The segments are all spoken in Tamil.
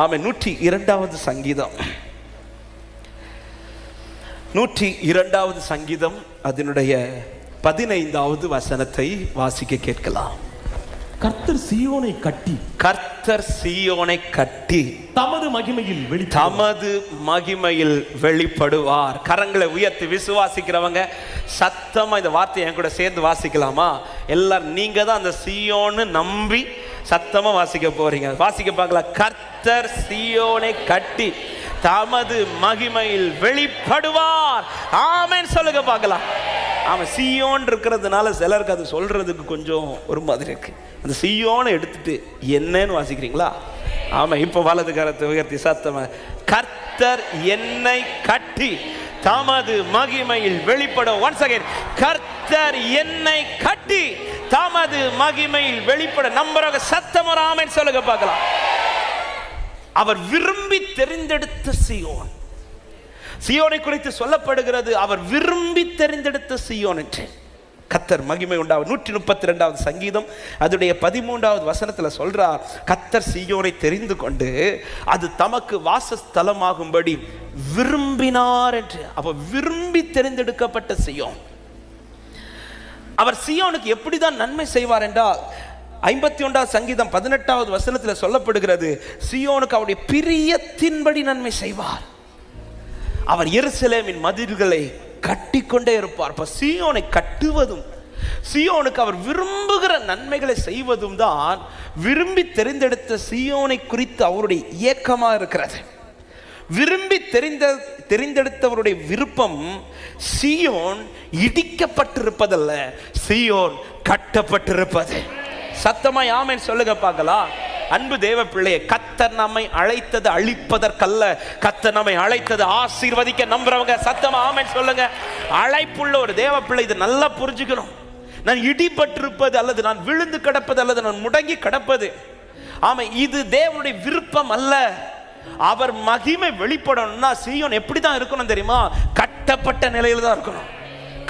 ஆமென். 102வது சங்கீதம், 102வது சங்கீதம் அதனுடைய 15வது வசனத்தை வாசிக்க கேட்கலாம். கர்த்தர் சீயோனை கட்டி, கர்த்தர் சீயோனை கட்டி தமது மகிமையில் வெளிப்படுவார். கரங்களை உயர்த்தி விசுவாசிக்கிறவங்க சத்தமா இந்த வார்த்தையை என் கூட சேர்ந்து வாசிக்கலாமா? எல்லாரும் நீங்க தான் அந்த சீயோன்னு நம்பி சத்தமா வாசிக்க போறீங்க. வாசிக்க பார்க்கலாம். கர்த்தர் சீயோனை கட்டி தமது மகிமையில் வெளிப்படுவார். ஆமென் சொல்லுங்க பார்க்கலாம். ஆமாம், சீயோன் இருக்கிறதுனால சிலருக்கு அது சொல்றதுக்கு கொஞ்சம் ஒரு மாதிரி இருக்கு. அந்த சீயோனை எடுத்துட்டு என்னன்னு வாசிக்கிறீங்களா? ஆமாம், இப்போ வலது கரத்தை உயர்த்தி சத்தமா, கர்த்தர் என்னை கட்டி தமது மகிமையில் வெளிப்படும். ஒன்ஸ் அகைன், கர்த்தர் என்னை கட்டி தமது மகிமையில் வெளிப்பட. நம்புறவங்க சத்தமா ஆமென் சொல்லுங்க பார்க்கலாம். அவர் விரும்பி தெரிந்தெடுத்த சீயோன். சீயோனை குறித்து சொல்லப்படுகிறது, அவர் விரும்பி தெரிந்தெடுத்த சீயோன் என்று. கர்த்தர் மகிமை உண்டாவது. 132வது சங்கீதம் அதனுடைய 13வது வசனத்தில் சொல்றார், கர்த்தர் சீயோனை தெரிந்து கொண்டு அது தமக்கு வாசஸ்தலமாகும்படி விரும்பினார் என்று. அப்ப விரும்பி தெரிந்தெடுக்கப்பட்ட சீயோன். அவர் சீயோனுக்கு எப்படிதான் நன்மை செய்வார் என்றால், 51வது சங்கீதம் 18வது வசனத்தில் சொல்லப்படுகிறது, சீயோனுக்கு அவருடைய பிரியத்தின்படி நன்மை செய்வார். அவர் எருசலேமின் மதில்களை கட்டிக்கொண்டே இருப்பார். அப்ப சீயோனை கட்டுவதும் சீயோனுக்கு அவர் விரும்புகிற நன்மைகளை செய்வதும் தான் விரும்பி தெரிந்தெடுத்த சீயோனை குறித்து அவருடைய இயக்கமா இருக்கிறது. விரும்பி தெரிந்தெடுத்தவருடைய விருப்பம் சீயோன் இடிக்கப்பட்டிருப்பதல்ல, சீயோன் கட்டப்பட்டிருப்பது. சத்தமாய் ஆமென் சொல்லுங்க பார்க்கலாம். அன்பு தேவ பிள்ளையே, கர்த்தர் நம்மை அழைத்தது அழிப்பதற்கல்ல, கர்த்தர் நம்மை அழைத்தது ஆசீர்வதிக்க. நம்புறவங்க சத்தமா ஆமென் சொல்லுங்க. அழைப்புள்ள ஒரு தேவ பிள்ளை இதை நல்லா புரிஞ்சுக்கணும். நான் இடிபட்டிருப்பது அல்லது நான் விழுந்து கிடப்பது அல்லது நான் முடங்கி கிடப்பது, ஆமா, இது தேவனுடைய விருப்பம் அல்ல. அவர் மகிமை வெளிப்படணும்னா சீயோன் எப்படிதான் இருக்கணும் தெரியுமா? கட்டப்பட்ட நிலையில தான் இருக்கணும்.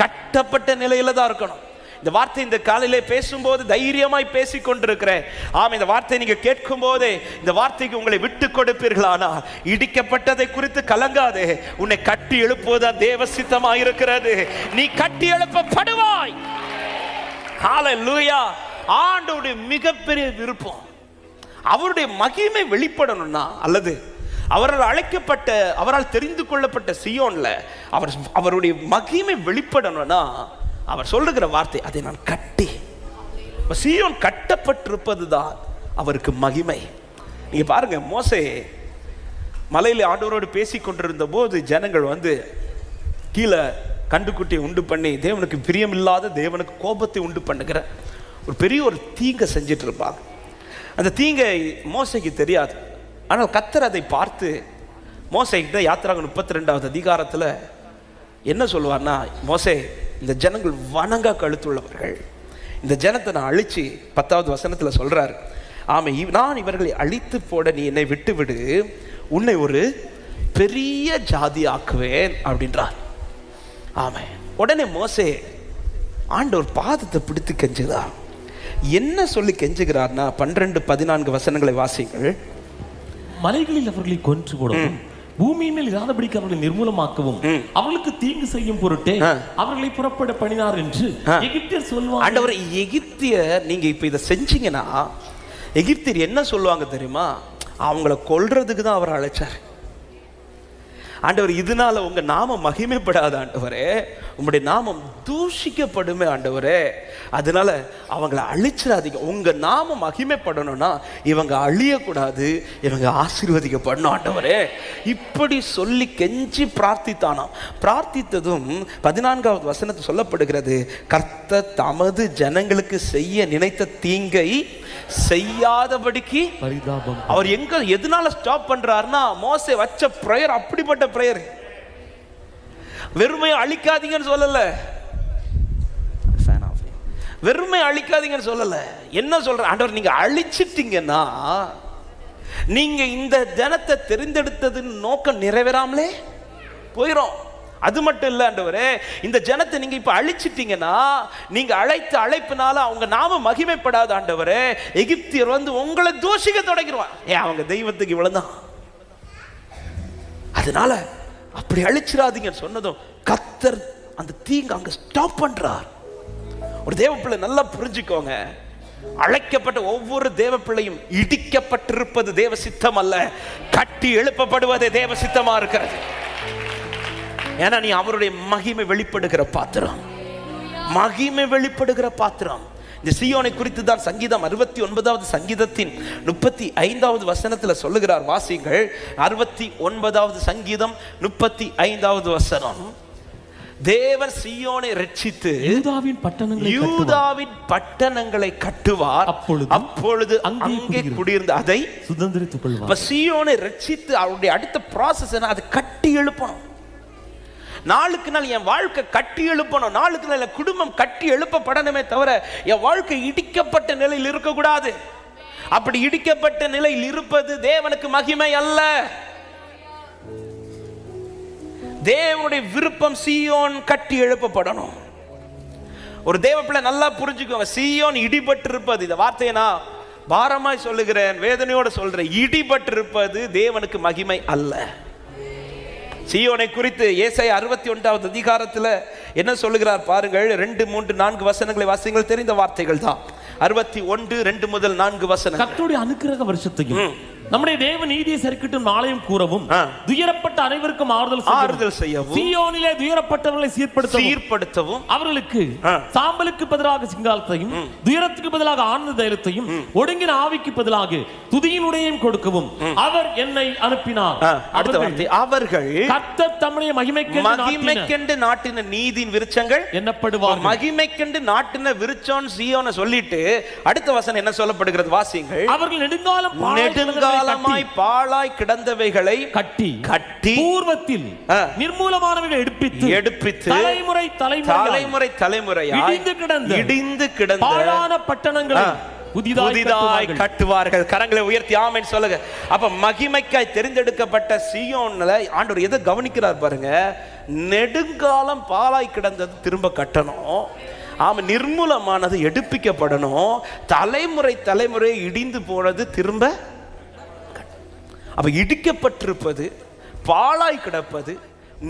கட்டப்பட்ட நிலையில தான் இருக்கணும். இந்த வார்த்தை இந்த காலையிலே பேசும்போது தைரியமாய் பேசிக் கொண்டிருக்கிறேன். ஆம், இந்த வார்த்தை நீங்க கேட்கும் போதே இந்த வார்த்தைக்கு உங்களை விட்டு கொடுப்பீர்களானா, இடிக்கப்பட்டதை குறித்து கலங்காதே. உன்னை கட்டி எழுப்புவதுதான் தேவ சித்தமாக இருக்கிறது. நீ கட்டி எழுப்பப்படுவாய். ஹல்லேலூயா. ஆண்டவருடைய மிகப்பெரிய விருப்பம் அவருடைய மகிமை வெளிப்படணும்னா, அல்லது அவரால் அழைக்கப்பட்ட, அவரால் தெரிந்து கொள்ளப்பட்ட சீயோன்ல அவருடைய மகிமை வெளிப்படணும்னா அவர் சொல்லுகிற வார்த்தை, அதை நான் கட்டி. சீயோன் கட்டப்பட்டிருப்பது தான் அவருக்கு மகிமை. நீங்க பாருங்க, மோசே மலையில ஆண்டவரோடு பேசிக் கொண்டிருந்த போது ஜனங்கள் வந்து கீழே கண்டுக்குட்டியை உண்டு பண்ணி தேவனுக்கு பிரியமில்லாத, தேவனுக்கு கோபத்தை உண்டு பண்ணுகிற ஒரு பெரிய ஒரு தீங்கை செஞ்சிட்டு இருப்பாங்க. அந்த தீங்கை மோசைக்கு தெரியாது. ஆனால் கர்த்தர் அதை பார்த்து மோசே கிட்ட யாத்திராகமம் 32வது அதிகாரத்தில் என்ன சொல்லுவார்னா, மோசே, இந்த ஜனங்கள் வணங்க கழுத்துள்ளவர்கள், இந்த ஜனத்தை நான் அழிச்சு 10வது வசனத்தில் சொல்றாரு, ஆமா, நான் இவர்களை அழித்து போட நீ என்னை விட்டு விடு, உன்னை ஒரு பெரிய ஜாதி ஆக்குவேன் அப்படின்றார். ஆமா, உடனே மோசே ஆண்டவர் பாதத்தை பிடித்து கெஞ்சுகிறார். என்ன சொல்லி கெஞ்சுகிறார்னா, 12-14 வசனங்களை வாசிங்கள். மலைகளில் அவர்களை கொன்று போடவும், பூமியின் மேல் இராதபடிக்கு அவர்களை நிர்மூலமாக்கவும், அவர்களுக்கு தீங்கு செய்யும் பொருட்டே அவர்களை புறப்பட பண்ணினார் என்று எகிப்தியர் சொல்வாங்க. ஆண்டவர், எகிப்தியர் நீங்க இப்ப இதை செஞ்சீங்கன்னா எகிப்தியர் என்ன சொல்லுவாங்க தெரியுமா? அவங்கள கொல்றதுக்கு தான் அவர் அழைச்சார். ஆண்டவர், இதனால உங்க நாமம் மகிமைப்படாத ஆண்டவரே, உங்களுடைய நாமம் தூஷிக்கப்படுமே ஆண்டவரே, அதனால அவங்களை அழிச்சிடாதீங்க. உங்க நாமம் மகிமைப்படணும்னா இவங்க அழியக்கூடாது, இவங்க ஆசீர்வதிக்கப்படணும் ஆண்டவரே. இப்படி சொல்லி கெஞ்சி பிரார்த்தித்தானாம். பிரார்த்தித்ததும் 14வது வசனத்தில் சொல்லப்படுகிறது, கர்த்தர் தமது ஜனங்களுக்கு செய்ய நினைத்த தீங்கை செய்யாதபடிக்கு பரிதாபம். அவர் எதனால ஸ்டாப் பண்றாருன்னா, மோசே வச்ச பிரேயர் அப்படிப்பட்ட பிரேயர். வெறுமையை அழிக்காதீங்கன்னு சொல்லல, வெறுமை அழிக்காதீங்கன்னு சொல்லல. என்ன சொல்ற ஆண்டவர், நீங்க அழிச்சிட்டீங்கன்னா நீங்க இந்த ஜனத்தை தெரிந்தெடுத்தது நோக்கம் நிறைவேறாமலே போயிடும். அது மட்டும் இல்ல ஆண்டவரே, இந்த ஜனத்தை நீங்க இப்ப அழிச்சிட்டீங்கன்னா, நீங்க அழைத்த அழைப்பினால அவங்க நாம மகிமைப்படாத ஆண்டவரே, எகிப்தியர் வந்து உங்களை தூஷிக்க தொடங்கிடுவான். அவங்க தெய்வத்துக்கு இவ்வளவுதான், அதனால அப்படி அழிச்சிடாதீங்கன்னு சொன்னதும் கர்த்தர் அந்த தீங்கு அங்க ஸ்டாப் பண்றார். ஒரு தேவ பிள்ளை நல்லா புரிஞ்சுக்கோங்க, அழைக்கப்பட்ட ஒவ்வொரு தேவ பிள்ளையும் இடிக்கப்பட்டிருப்பது தேவ சித்தம் அல்ல, கட்டி எழுப்பப்படுவதே தேவ சித்தமா இருக்கிறது. ஏன்னா நீ அவருடைய மகிமை வெளிப்படுகிற பாத்திரம், மகிமை வெளிப்படுகிற பாத்திரம். இந்த சீயோனை குறித்து தான் சங்கீதம் 69வது சங்கீதத்தின் 35வது வசனத்தில் சொல்லுகிறார். வாசிங்கள் 69வது சங்கீதம் 35வது வசனம். தேவன் சீயோனை ரட்சித்து யூதாவின் பட்டணங்களை கட்டுவார், அப்பொழுது அங்கே குடியிருந்த அதை சுதந்திரித்துக் கொள்வார். சீயோனை ரட்சித்து அவருடைய அடுத்த ப்ராசஸ் என்ன? அதை கட்டி எழுப்பணும். நாளுக்கு நாள் என் வாழ்க்கை கட்டி எழுப்பணும், நாளுக்கு நாள் குடும்பம் கட்டி எழுப்பப்படணுமே தவிர என் வாழ்க்கை இடிக்கப்பட்ட நிலையில் இருக்கக்கூடாது. அப்படி இடிக்கப்பட்ட நிலையில் இருப்பது தேவனுக்கு மகிமை அல்ல. தேவனுடைய விருப்பம் சீயோன் கட்டி எழுப்பப்படணும். ஒரு தேவ பிள்ளை நல்லா புரிஞ்சுக்கோங்க, சீயோன் இடிபட்டிருப்பது, இந்த வார்த்தையை நான் பாரமாய் சொல்லுகிறேன், வேதனையோடு சொல்றேன், இடிபட்டிருப்பது தேவனுக்கு மகிமை அல்ல. சீயோனை குறித்து ஏசாயா 61வது அதிகாரத்தில் என்ன சொல்லுகிறார் பாருங்கள். 2, 3, 4 வசனங்களை வாசிங்கள், தெரிந்த வார்த்தைகள் தான். 61, 2 முதல் 4 வசனம். கர்த்தருடைய அனுக்கிரக வருஷத்தையும் நம்முடைய தேவ நீதியை சரிக்கட்டும் நாளையும் கூறவும், துயரப்பட்ட அனைவருக்கும் ஆறுதல் செய்யவும், சீயோனிலே துயரப்பட்டவர்களை சீர்படுத்தவும், அவர்களுக்கு சாம்பலுக்கு பதிலாக சிங்காலத்தையும், துயரத்துக்கு பதிலாக ஆனந்த தைலத்தையும், ஒடுங்கின ஆவிக்கு பதிலாக துதியினுடையும் கொடுக்கவும் அவர் என்னை அனுப்பினார். அவர்கள் கர்த்தர் தம்முடைய மகிமைக்கென்று நாட்டின நீதியின் விருட்சங்கள் என்னப்படுவார். மகிமைக்கென்று நாட்டின விருட்சம் சீயோனை சொல்லிட்டு அடுத்த வசனம் என்ன சொல்லப்படுகிறது வாசிங்கள். அவர்கள் நெடுங்காலமாய் பாழாய் கிடந்தவைகளை கட்டி பூர்வத்தில் நிர்மூலமானவைகளை எடுப்பித்து தலைமுறையாய் இடிந்து கிடந்த பாழான பட்டணங்களை புதிதாய் கட்டுவார்கள். கரங்களை உயர்த்தி ஆமென் சொல்லுங்க. அப்ப மகிமைக்காய் தெரிந்தெடுக்கப்பட்ட சீயோன்ல ஆண்டவர் எதை கவனிக்கிறார் பாருங்க. நெடுங்காலம் பாழாய் கிடந்தது திரும்ப கட்டணும், நிர்மூலமானது எடுப்பிக்கப்படணும், தலைமுறை இடிந்து போனது திரும்ப. அப்ப இடிக்கப்பட்டிருப்பது, பாழாய் கிடப்பது,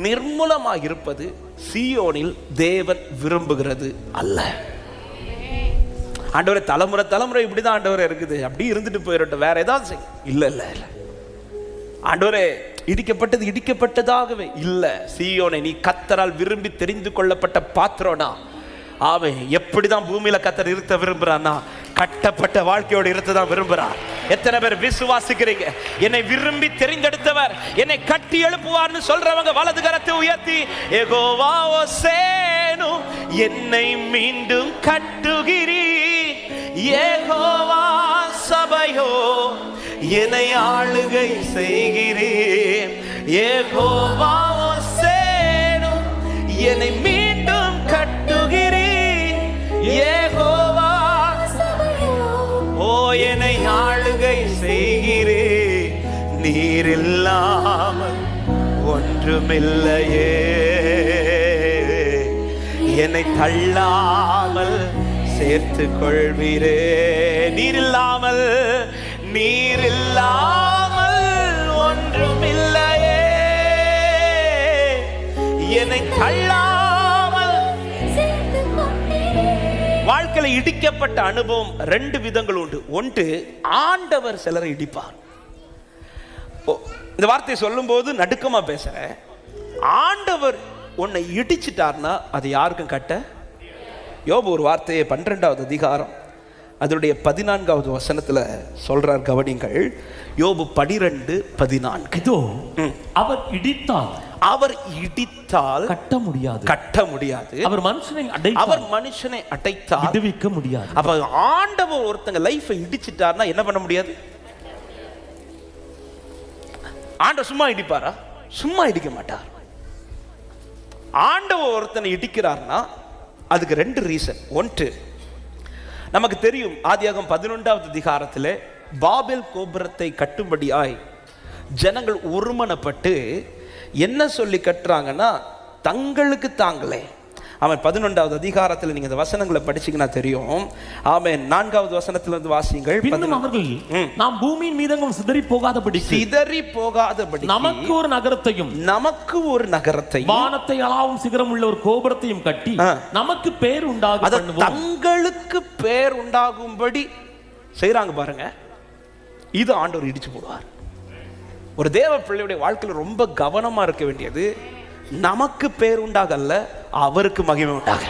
நிர்மூலமாக இருப்பது சீயோனில் தேவன் விரும்புகிறது அல்ல. ஆண்டவரே தலைமுறை இப்படிதான் ஆண்டவரே இருக்குது, அப்படி இருந்துட்டு போயிடட்டும், வேற ஏதாவது இல்ல இல்ல இல்ல. ஆண்டவரே இடிக்கப்பட்டது இடிக்கப்பட்டதாகவே இல்ல. சீயோனை நீ கர்த்தரால் விரும்பி தெரிந்து கொள்ளப்பட்ட பாத்திரம்னா, அவன் எப்படிதான் பூமியில கர்த்தர் இருக்க விரும்புறான்னா கட்டப்பட்ட வாழ்க்கையோடு இருந்துதான் விரும்புறார். எத்தனை பேர் விசுவாசிக்கிறீங்க? என்னை விரும்பி தெரிந்தெடுத்தவர் என்னை கட்டி எழுப்புவார்னு சொல்றவங்க வலது கரத்தை உயர்த்தி யெகோவா ஓசேனு என்னை மீண்டும் கட்டுகிறீர், யெகோவா சபையோ என்னை ஆளுகை செய்கிறீர், யெகோவா ஓசேனு என்னை மீண்டும் கட்டுகிறீர், யெகோவா ஓ என்னை ஆளுகை செய்கிறே, நீர் இல்லாமல் ஒன்றுமில்லையே, என்னை தள்ளாமல் சேர்த்து கொள்வீரே, நீர் இல்லாமல் ஒன்றுமில்லையே, என்னை தள்ளாமல். வாழ்க்கையில இடிக்கப்பட்ட அனுபவம் 2 விதங்கள் உண்டு. ஒன்று, ஆண்டவர் சிலரை இடிப்பார். இந்த வார்த்தையை சொல்லும் போது நடுக்கமா பேசுறேன். ஆண்டவர் உன்னை இடிச்சிட்டார்னா அது யாருக்கும் கட்ட. யோபு ஒரு வார்த்தையை 12வது அதிகாரம் அதனுடைய 14வது வசனத்துல சொல்றார், கவனிங்கள். யோபு 12:14. இதோ அவர் இடித்தால் கட்ட முடியாது, அவர் மனுஷனை அடைத்தால் விடுவிக்க முடியாது. அப்ப ஆண்டவர் ஒருத்தங்க லைஃபை இடிச்சிட்டார்னா என்ன பண்ண முடியாது? ஆண்டவர் சும்மா இடிப்பாரா? சும்மா இடிக்க மாட்டார். ஆண்டவர் ஒருத்தனை இடிக்கிறார்னா அதுக்கு 2 ரீசன். ஒன்று, நமக்கு தெரியும், ஆதியாகமம் 11வது அதிகாரத்தில் பாபேல் கோபுரத்தை கட்டும்படியாய் ஜனங்கள் ஒருமனப்பட்டு என்ன சொல்லி கட்டுறாங்கன்னா, தங்களுக்கு தாங்களே. அவன் 11வது அதிகாரத்தில் நீங்க இந்த வசனங்களை படிச்சீங்கன்னா தெரியும். ஆமென். 4வது வசனத்துல இருந்து வாசிங்கள். பின்னும் அவர்கள் நாம் பூமியின் மீதெங்கும் சிதறி போகாதபடி நமக்கு ஒரு நகரத்தையும் வானத்தை அளாவும் சிகரம் உள்ள ஒரு கோபுரத்தையும் கட்டி நமக்கு பேர் உண்டாக பண்ணுவோம். தங்களுக்கு பேர் உண்டாகும்படி செய்றாங்க பாருங்க. இது ஆண்டவர் இடிச்சு போடுவார். ஒரு தேவ பிள்ளையுடைய வாழ்க்கையில் ரொம்ப கவனமா இருக்க வேண்டியது, நமக்கு பேர் உண்டாகல்ல, அவருக்கு மகிமை உண்டாக.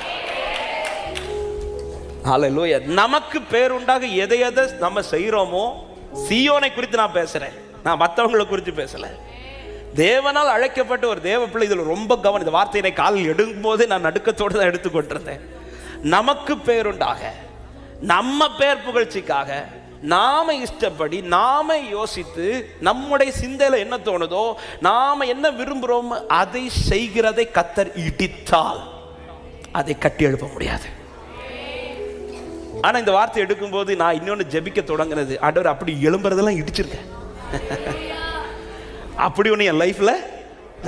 ஹல்லேலூயா. நமக்கு பேர் உண்டாக எதை நம்ம செய்யறோமோ, சீயோனை குறித்து நான் பேசுறேன், நான் மற்றவங்களை குறித்து பேசல. தேவனால் அழைக்கப்பட்ட ஒரு தேவ பிள்ளை இதுல ரொம்ப கவனம். இந்த வார்த்தையை காலில் எடுக்கும் போதே நான் நடுக்கத்தோடு தான் எடுத்துக்கொண்டிருந்தேன். நமக்கு பேருண்டாக, நம்ம பேர் புகழ்ச்சிக்காக, நாம இஷ்டப்படி நாம யோசித்து நம்முடைய சிந்தையில என்ன தோணுதோ, நாம என்ன விரும்புறோம் அதை செய்கிறதை கர்த்தர் இடித்தால் அதை கட்டி எழுப்ப முடியாது. ஆனா இந்த வார்த்தை எடுக்கும் போது நான் இன்னொன்னு ஜெபிக்க தொடங்கினது, ஆண்டவர் அப்படி எழும்புறதெல்லாம் இடிச்சிருக்கேன், அப்படி ஒண்ணு என் லைஃப்ல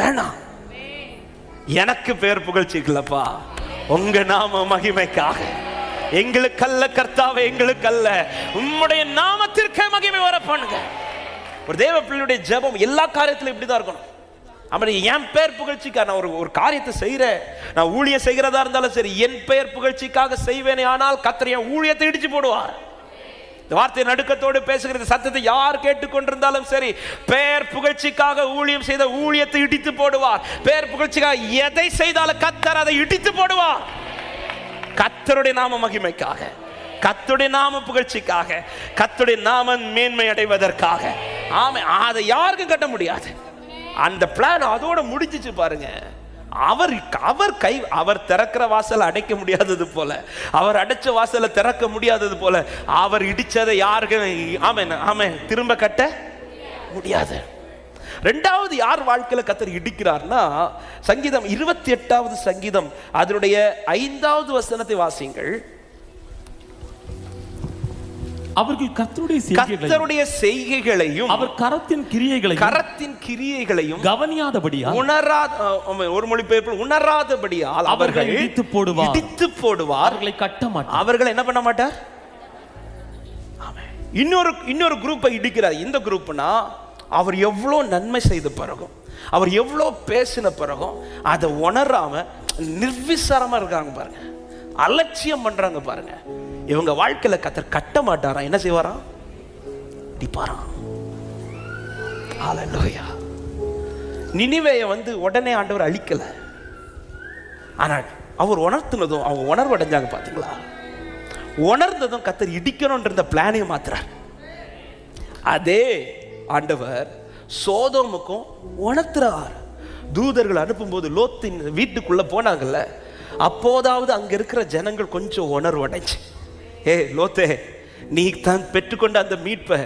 வேணாம். எனக்கு பேர் புகழ்ச்சிக்கலப்பா, உங்க நாம மகிமைக்காக, எங்களுக்கல்ல கர்த்தாவே, எங்களுக்கல்ல, உம்முடைய நாமத்திற்கு மகிமை வர பண்ணுங்க. ஒரு தேவ பிள்ளையுடைய ஜெபம் எல்லா காரியத்திலும் இப்படிதான் இருக்கணும். அப்படி என் பேர் புகழ்ச்சிக்காக நான் ஒரு காரியத்தை செய்யறேன், நான் ஊழியம் செய்கிறதா இருந்தாலும் சரி, என் பேர் புகழ்ச்சிக்காக செய்வேனே, ஆனால் கர்த்தர் என் ஊழியத்தை இடிச்சு போடுவார். இந்த வார்த்தை நடுக்கத்தோடு பேசுகிறது, சத்தத்தை யார் கேட்டுக்கொண்டிருந்தாலும் சரி, பேர் புகழ்ச்சிக்காக ஊழியம் செய்த ஊழியத்தை இடித்து போடுவார். பேர் புகழ்ச்சிக்காக எதை செய்தாலும் கர்த்தர் அதை இடித்து போடுவார். கர்த்தருடைய நாம மகிமைக்காக, கர்த்தருடைய நாம புகழ்ச்சிக்காக, கர்த்தருடைய நாம மேன்மை அடைவதற்காக. ஆமே, அதை யாருக்கும் கட்ட முடியாது. அந்த பிளான் அதோட முடிஞ்சிச்சு பாருங்க. அவர் திறக்கிற வாசலை அடைக்க முடியாதது போல, அவர் அடைச்ச வாசலை திறக்க முடியாதது போல, அவர் இடிச்சதை யாருக்கும் ஆமே திரும்ப கட்ட முடியாது. ரெண்டாவது யார் வாழ்க்கையில கர்த்தர் இடிக்கிறார்னா, சங்கீதம் 28வது சங்கீதம் அதனுடைய 5வது வசனத்தை வாசிங்கள். அவர்கள் கர்த்தருடைய செய்கைகளையும் அவர் கரத்தின் கிரியைகளையும் கவனியாதபடியால், ஒரு மொழிபெயர்ப்பில் உணராதபடியால் அவர்கள் இடித்து போடுவார், அவர்களை கட்ட மாட்டார். அவர்கள் என்ன பண்ண மாட்டார்? இன்னொரு குரூப்பை இடிக்கிறார். இந்த குரூப்னா அவர் எவ்வளோ நன்மை செய்த பிறகும், அவர் எவ்வளோ பேசின பிறகும் அதை உணராம நிர்விசாரமா இருக்காங்க பாருங்க, அலட்சியம் பண்றாங்க பாருங்க. இவங்க வாழ்க்கையில கர்த்தர் கட்ட மாட்டாரா, என்ன செய்வாராம்? இடிப்பாராம். ஹல்லேலூயா. நினிவேயை உடனே ஆண்டவர் அழிக்கல, ஆனால் அவர் உணர்த்தினதும் அவங்க உணர்வு அடைஞ்சாங்க பாத்தீங்களா? உணர்ந்ததும் கர்த்தர் இடிக்கணும்ன்ற பிளானையும் மாத்துறார். அதே ஆண்டவர் சோதோமுக்கும் உணர்த்துறார். தூதர்கள் அனுப்பும் போது லோத்தின் வீட்டுக்குள்ள போனாங்கல்ல, அப்போதாவது அங்க இருக்கிற ஜனங்கள் கொஞ்சம் உணர்வு அடைஞ்சு, லோத்தே, நீ தான் பெற்றுக்கொண்ட அந்த மீட்பை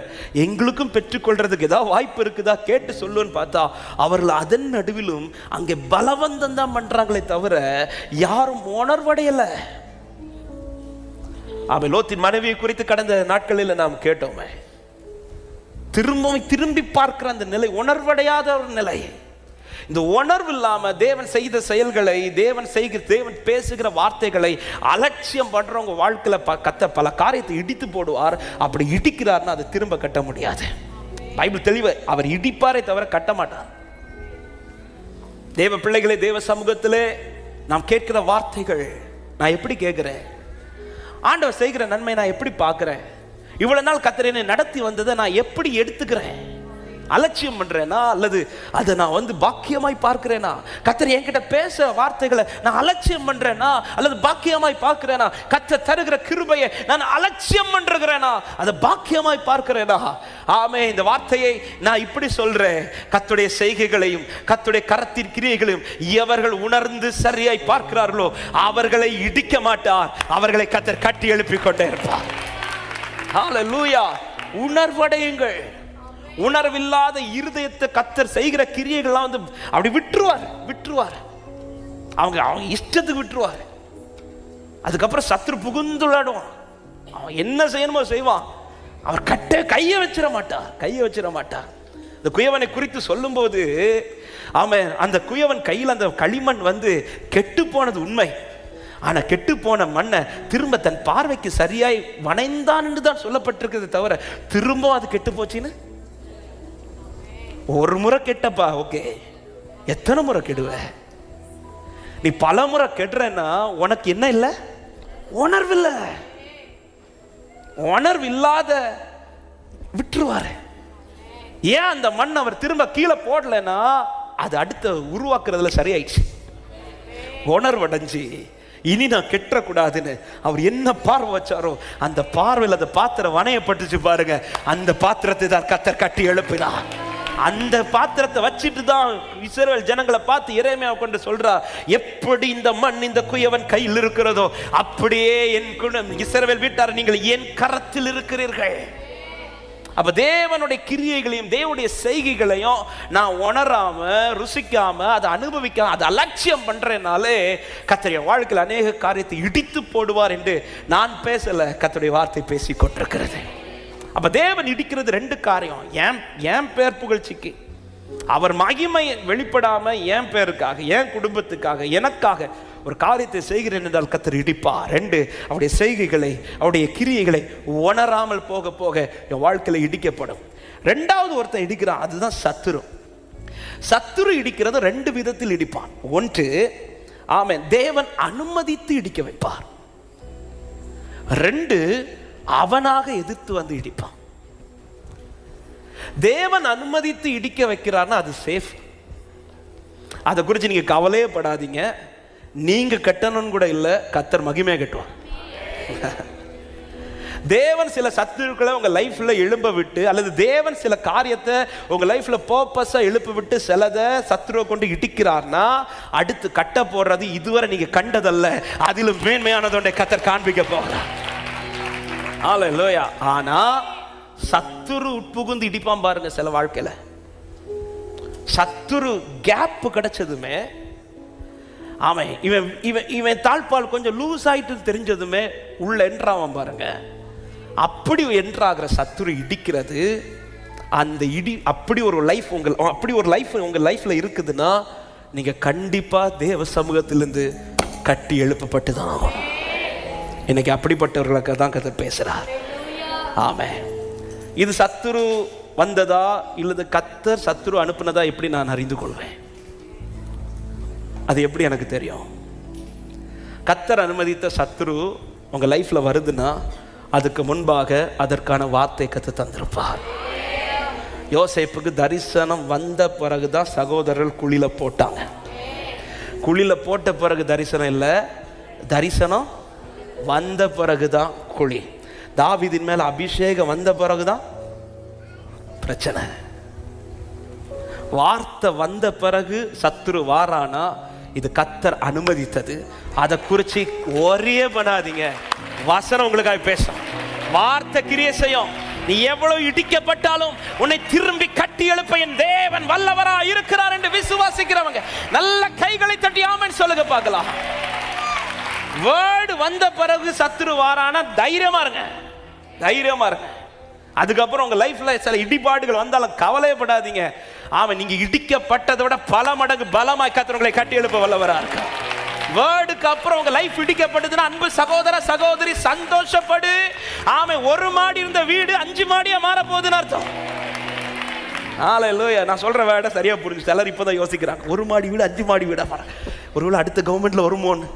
எங்களுக்கும் பெற்றுக்கொள்றதுக்கு ஏதாவது வாய்ப்பு இருக்குதா கேட்டு சொல்லுன்னு பார்த்தா, அவர்கள் அதன் நடுவிலும் அங்கே பலவந்தம் தான் பண்றாங்களே தவிர யாரும் உணர்வடையல. லோத்தின் மனைவியை குறித்து கடந்த நாட்களில் நாம் கேட்டோமே, திரும்பி பார்க்கிற அந்த நிலை, உணர்வடையாத ஒரு நிலை. இந்த உணர்வு இல்லாம தேவன் செய்த செயல்களை, தேவன் பேசுகிற வார்த்தைகளை அலட்சியம் பண்றவங்க வாழ்க்கையில கர்த்தர் பல காரியத்தை இடித்து போடுவார். அப்படி இடிக்கிறார்னா அதை திரும்ப கட்ட முடியாது. பைபிள் தெளிவு, அவர் இடிப்பாரே தவிர கட்ட மாட்டார். தேவ பிள்ளைகளே, தேவ சமூகத்திலே நாம் கேட்கிற வார்த்தைகள் நான் எப்படி கேட்கிறேன்? ஆண்டவர் செய்கிற நன்மை நான் எப்படி பார்க்கிறேன்? இவ்வளவு நாள் கர்த்தர் என்னை நடத்தி வந்ததை நான் எப்படி எடுத்துக்கிறேன்? அலட்சியம் பண்றேனா அல்லது அதை நான் பாக்கியமாய் பார்க்கிறேனா? கர்த்தர் என்கிட்ட பேச வார்த்தைகளை நான் அலட்சியம் பண்றேனா அல்லது பாக்கியமாய் பார்க்கிறேனா? கர்த்தர் தருகிற கிருபையை நான் அலட்சியம் பண்றேனா அதை பாக்கியமாய் பார்க்கிறேனா? ஆமே, இந்த வார்த்தையை நான் இப்படி சொல்றேன், கர்த்தருடைய செய்கைகளையும் கர்த்தருடைய கரத்தின் கிரியைகளையும் எவர்கள் உணர்ந்து சரியாய் பார்க்கிறார்களோ அவர்களை இடிக்க மாட்டார், அவர்களை கர்த்தர் கட்டி எழுப்பிக் கொண்டே இருப்பார். ஹல்லேலூயா. உணர்வடையுங்கள். உணர்வில்லாத இருதயத்தை கர்த்தர் செய்கிற கிரியைகள்லாம் அப்படி விட்டுருவார். அவங்க இஷ்டத்துக்கு விட்டுருவார். அதுக்கப்புறம் சத்துரு புகுந்து விளையாடுவான். அவன் என்ன செய்யணுமோ செய்வான். அவர் கையை வச்சிட மாட்டார். இந்த குயவனை குறித்து சொல்லும்போது அவன் அந்த குயவன் கையில் அந்த களிமண் வந்து கெட்டு போனது உண்மை. ஆனா கெட்டு போன மண்ணை திரும்ப தன் பார்வைக்கு சரியாய் வணைந்தான் என்று தான் சொல்லப்பட்டிருக்கிறது தவிர திரும்ப அது கெட்டு போச்சுன்னு. ஒரு முறை கெட்டப்பா ஓகே, எத்தனை முறை கெடுவ? நீ பல முறை கெடுறன்னா உனக்கு என்ன இல்லை? உணர்வு இல்லை. உணர்வு இல்லாத விட்டுருவாரு. ஏன் அந்த மண் அவர் திரும்ப கீழே போடலன்னா அது அடுத்த உருவாக்குறதுல சரியாயிடுச்சு. உணர்வு அடைஞ்சு இனி நான் கெட்டக்கூடாதுன்னு அவர் என்ன பார்வை வச்சாரோ அந்த பார்வையில் அந்த பாத்திரம் வணையப்பட்டுச்சு பாருங்க. அந்த பாத்திரத்தை தான் கர்த்தர் கட்டி எழுப்பினார். அந்த பாத்திரத்தை வச்சுட்டு தான் இஸ்ரவேல் ஜனங்களை பார்த்து எரேமியா கொண்டு சொல்றா, எப்படி இந்த மண் இந்த குயவன் கையில் இருக்கிறதோ அப்படியே என் இஸ்ரவேல் வீட்டார் நீங்கள் என் கரத்தில் இருக்கிறீர்கள். அப்ப தேவனுடைய கிரியைகளையும் தேவனுடைய செய்கைகளையும் நான் உணராம ருசிக்காம அதை அனுபவிக்காம அதை அலட்சியம் பண்றேனாலே கர்த்தருடைய வாழ்க்கையில் அநேக காரியத்தை இடித்து போடுவார் என்று நான் பேசல, கர்த்தருடைய வார்த்தை பேசி கொண்டிருக்கிறது. அப்ப தேவன் இடிக்கிறது ரெண்டு காரியம். ஏன் பேர் புகழ்ச்சிக்கு, அவர் மகிமை வெளிப்படாம என் பேருக்காக, என் குடும்பத்துக்காக, எனக்காக ஒரு காரியத்தை செய்கிறேன் என்றால் கர்த்தர் இடிப்பார். ரெண்டு, அவருடைய செய்கைகளை அவருடைய கிரியைகளை உணராமல் போக போக என் வாழ்க்கையில இடிக்கப்படும். ரெண்டாவது ஒருத்தன் இடிக்கிறான், அதுதான் சத்துரு. சத்துரு இடிக்கிறது ரெண்டு விதத்தில் இடிப்பான். ஒன்று, ஆமென், தேவன் அனுமதித்து இடிக்க வைப்பார். ரெண்டு, அவனாக எதிர்த்து வந்து இடிப்பான். தேவன் அனுமதித்து இடிக்க வைக்கிறார்னா அது சேஃப். அதை குறித்து நீங்க கவலையே படாதீங்க. நீங்க கட்டணும்னு கூட இல்லை, கர்த்தர் மகிமையை கட்டுவார். தேவன் சில சத்துருக்களை உங்க லைஃப்ல எழும்ப விட்டு, அல்லது தேவன் சில காரியத்தை உங்க லைஃப்ல பர்பஸா எழுப்ப விட்டு சிலதை சத்துருவை கொண்டு இடிக்கிறார்னா அடுத்து கட்ட போடுறது இதுவரை நீங்க கண்டதல்ல, அதிலும் மேன்மையானதோட கர்த்தர் காண்பிக்க போகிறார். ஹல்லேலூயா. ஆனா சத்துரு உட்புகுந்து இடிப்பான் பாருங்க. சில வாழ்க்கையில சத்துரு கேப் கிடைச்சதுமே அவன் இவன் இவன் இவன் தாழ்பால் கொஞ்சம் லூஸ் ஆயிட்டு தெரிஞ்சதுமே உள்ள என்றாவான் பாருங்க. அப்படி என்றாகிற சத்துரு இடிக்கிறது, அந்த இடி அப்படி ஒரு லைஃப் உங்க லைஃப்ல இருக்குதுன்னா நீங்க கண்டிப்பா தேவ சமூகத்திலிருந்து கட்டி எழுப்பப்பட்டு தான் ஆகணும். இன்னைக்கு அப்படிப்பட்டவர்களுக்கு தான் கர்த்தர் பேசுறார். ஆமென். இது சத்துரு வந்ததா இல்லது கர்த்தர் சத்துரு அனுப்புனதா எப்படி நான் அறிந்து கொள்வேன்? அது எப்படி எனக்கு தெரியும்? கர்த்தர் அனுமதித்த சத்துரு உங்க லைஃப்ல வருதுன்னா அதுக்கு முன்பாக அதற்கான வார்த்தை கர்த்தர் தந்திருப்பார். யோசேப்புக்கு தரிசனம் வந்த பிறகுதான் சகோதரர்கள் குழியில போட்டாங்க. குழியில போட்ட பிறகு தரிசனம் இல்லை, தரிசனம் வந்த பிறகுதான் குழி. தாவீதின் மேல அபிஷேகம் வந்த பிறகுதான் பிரச்சனை. வார்த்தை வந்த பிறகு சத்துரு வாரானா இது கர்த்தர் அனுமதித்தது. அதை குறிச்சு ஒரே பண்ணாதீங்க. வசனம் உங்களுக்காக பேசும், வார்த்தை கிரியை செய்யும். நீ எவ்வளவு இடிக்கப்பட்டாலும் உன்னை திரும்பி கட்டி எழுப்ப என் தேவன் வல்லவரா இருக்கிறார் என்று விசுவாசிக்கிறவங்க நல்ல கைகளை தட்டி ஆமென் சொல்லுங்க பார்க்கலாம். வேர்டு வந்த பிறகு சத்துரு வாரானா தைரியமா இருங்க, தைரியமா இருங்க. அதுக்கப்புறம் உங்க லைஃப்ல சில இடிபாடுகள் வந்தாலும் கவலைப்படாதீங்க. ஆமா, நீங்க இடிக்கப்பட்டதை விட பல மடங்கு பலமாய் கர்த்தர் உங்களை கட்டி எழுப்ப வல்லவரா இருக்கார். வேர்டுக்கு அப்புறம் உங்க லைஃப் இடிக்கப்படுதுன்னா அன்பு சகோதர சகோதரி சந்தோஷப்படு. ஆமா, ஒரு மாடி இருந்த வீடு 5 மாடியா மாற போகுதுன்னு அர்த்தம். ஹல்லேலூயா. நான் சொல்ற வேர்டை சரியா புரிஞ்சு சிலர் இப்பதான் யோசிக்கிறாங்க, ஒரு மாடி வீடு 5 மாடி வீடா மாற, ஒருவேளை அடுத்த கவர்மெண்ட்ல வருமோன்னு.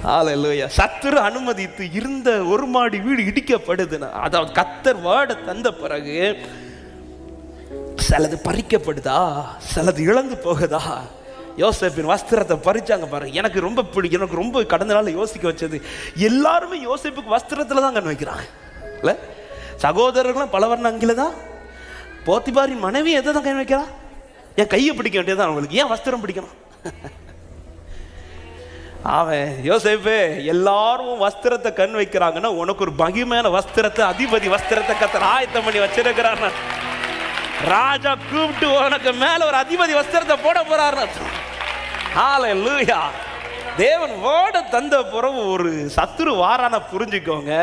ஹல்லேலூயா. சத்துரு அனுமதித்து இருந்த ஒரு மாடி வீடு இடிக்கப்படுதுன்னா அதாவது கர்த்தர் வேர்டை தந்த பிறகு சிலது பறிக்கப்படுதா, சிலது இழந்து போகுதா. யோசேப்பின் வஸ்திரத்தை பறிச்சாங்க பாருங்க. எனக்கு ரொம்ப கடந்த நாள் யோசிக்க வச்சது, எல்லாருமே யோசேப்புக்கு வஸ்திரத்துல தான் கண் வைக்கிறாங்க இல்ல. சகோதரர்களும் பலவர்ண அங்கில தான். போத்திபாரின் மனைவி எதை தான் கண் வைக்கிறா? என் கையை பிடிக்க வேண்டியதான் அவங்களுக்கு, ஏன் வஸ்திரம் பிடிக்கணும்? அவன் யோசேப்பே, எல்லாரும் வஸ்திரத்தை கண் வைக்கிறாங்கன்னா உனக்கு ஒரு மகிமையான வஸ்திரத்தை, அதிபதி வஸ்திரத்தை கர்த்தர் ஆயத்தம் பண்ணி வச்சிருக்கிறார். ராஜா கூப்பிட்டு உனக்கு மேல ஒரு அதிபதி வஸ்திரத்தை போட போறாரு. ஹல்லேலூயா. தேவன் வேர்டை தந்த பிறகு ஒரு சத்துரு வாரான புரிஞ்சுக்கோங்க,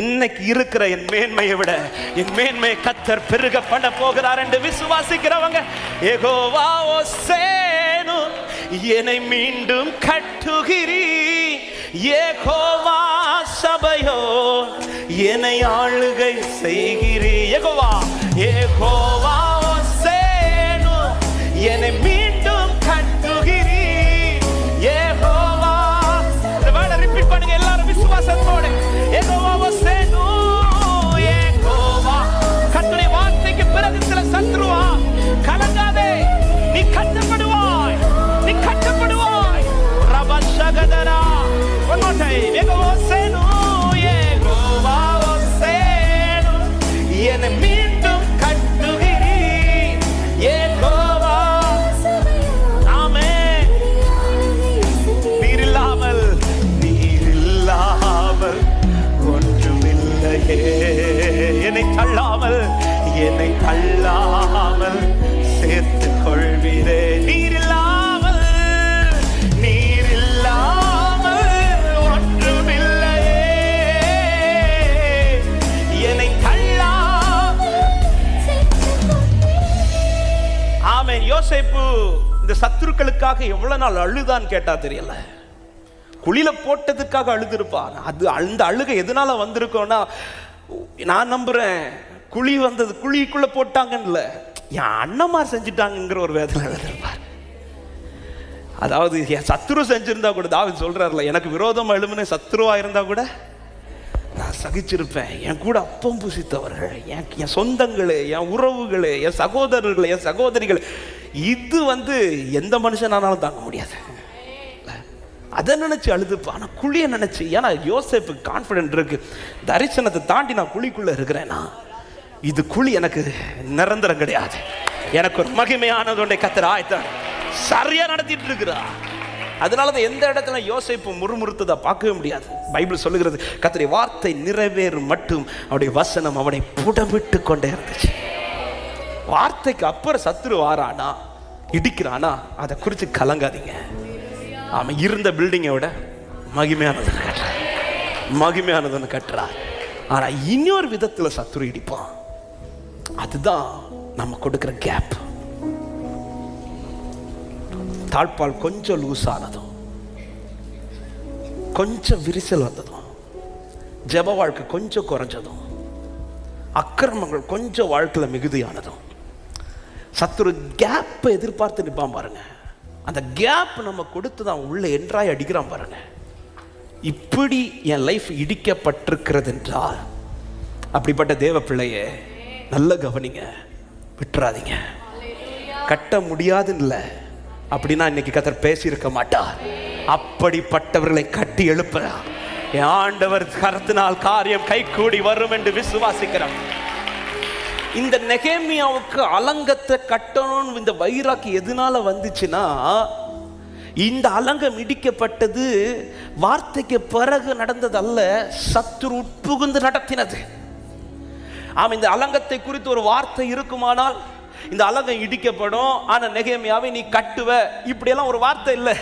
இன்னைக்கு இருக்கிற என் மேன்மையை விட என் மேன்மையை கர்த்தர் பெருக பண்ண போகிறார் என்று விசுவாசிக்கிறவங்க, யெகோவா ஓசேனு என்னை மீண்டும் கட்டுகிறீ, யெகோவா சபையோ என்னை ஆளுகை செய்கிறீ, யெகோவா யெகோவா ஓசேனு என்னை மீண்டும் கட்டுகிறீ, யெகோவா. இந்த வேர்டை ரிப்பீட் பண்ணுங்க எல்லாரும் விசுவாசத்தோட, யெகோவா ஓசேனு, யெகோவா. கர்த்தருடைய வார்த்தைக்கு பிறகு சில சத்துருவா, கலங்காதே, நீ கட்டப்படுவாய், நீ கட்டப்படுவாய். ரபஷகதரா, one more time, Jehovah ஓசேனு, Jehovah ஓசேனு என்னை மீண்டும் கட்டுகிறீ, யெகோவா. ஆமென். நீரில்லாமல் ஒன்றுமில்லையே, என்னை தள்ளாமல் சேர்த்துக் கொள்வீரே, நீரில்லாமல் ஒன்றுமில்லையே, என்னை தள்ளாமல். ஆமென். யோசேப்பு இந்த சத்துருக்களுக்காக எவ்வளவு நாள் அழுதான்னு கேட்டா தெரியல. குழியில போட்டதுக்காக அழுதுருப்பான். அது அந்த அழுகை எதனால வந்திருக்கோம்னா, நான் நம்புறேன் குழி வந்தது குழிக்குள்ள போட்டாங்கன்னு, என் அண்ணமார் செஞ்சுட்டாங்கிற ஒரு வேதனை எழுதிருப்பார். அதாவது என் சத்துரு செஞ்சிருந்தா கூட, தாவீது சொல்றாருல, எனக்கு விரோதமா எழுமுன சத்துருவா இருந்தா கூட நான் சகிச்சிருப்பேன். என் கூட அப்பம் புசித்தவர்கள், என் சொந்தங்களே, என் உறவுகளே, என் சகோதரர்களே, என் சகோதரிகள், இது எந்த மனுஷனானாலும் தாங்க முடியாது. அதை நினைச்சு அழுதுப்பா. ஆனா குழியை நினைச்சு, ஏன்னா யோசேப்புக்கு கான்ஃபிடென்ட் இருக்கு, தரிசனத்தை தாண்டி நான் குழிக்குள்ள இருக்கிறேன்னா இது குழி எனக்கு நிரந்தரம் கிடையாது, எனக்கு ஒரு மகிமையானது ஒன்றை கர்த்தர் ஆயத்தம் சரியா நடத்திட்டு இருக்கிறா. அதனாலதான் எந்த இடத்துல யோசேப்பு முறுமுறுத்ததை பார்க்கவே முடியாது. பைபிள் சொல்லுகிறது, கர்த்தருடைய வார்த்தை நிறைவேறும் மட்டும் அவருடைய வசனம் அவனை புடமிட்டு கொண்டே இருந்துச்சு. வார்த்தைக்கு அப்புறம் சத்துரு வாரானா, இடிக்கிறானா, அதை குறித்து கலங்காதீங்க. அவன் இருந்த பில்டிங்கை விட மகிமையானதுன்னு கட்டுறார். ஆனா இன்னொரு விதத்துல சத்துரு இடிப்பான். அதுதான் நம்ம கொடுக்கிற கேப். தாழ்பால் கொஞ்சம் லூஸ் ஆனதும், கொஞ்சம் விரிசல் வந்ததும், ஜெப வாழ்க்கை கொஞ்சம் குறைஞ்சதும், அக்கிரமங்கள் கொஞ்சம் வாழ்க்கையில மிகுதியானதும், சத்துரு கேப்பை எதிர்பார்த்து நிற்பான் பாருங்க. அந்த கேப் நம்ம கொடுத்து தான் உள்ள என்றாய் அடிக்கிறான் பாருங்க. இப்படி என் லைஃப் இடிக்கப்பட்டிருக்கிறது என்றால், அப்படிப்பட்ட தேவ பிள்ளையே நல்ல கவனிங்க, விட்டுறாதீங்க. கட்ட முடியாதுன்னு இல்லை, அப்படின்னா இன்னைக்கு கர்த்தர் பேசியிருக்க மாட்டார். அப்படிப்பட்டவர்களை கட்டி எழுப்புறார். என் ஆண்டவர் கரத்தினால் காரியம் கை கூடி வரும் என்று விசுவாசிக்கிறார். இந்த நெகேமியாவுக்கு அலங்கத்தை கட்டணும் இந்த வைராக்கி எதனால வந்துச்சுன்னா, இந்த அலங்கம் இடிக்கப்பட்டது வார்த்தைக்கு பிறகு நடந்தது அல்ல, சத்துரு உட்புகுந்து நடத்தினது. ஆமா, இந்த அலங்கத்தை குறித்து ஒரு வார்த்தை இருக்குமானால் இந்த அலங்கம் இடிக்கப்படும், ஆனா நெகேமியாவை நீ கட்டுவ, இப்படியெல்லாம் ஒரு வார்த்தை இல்லை.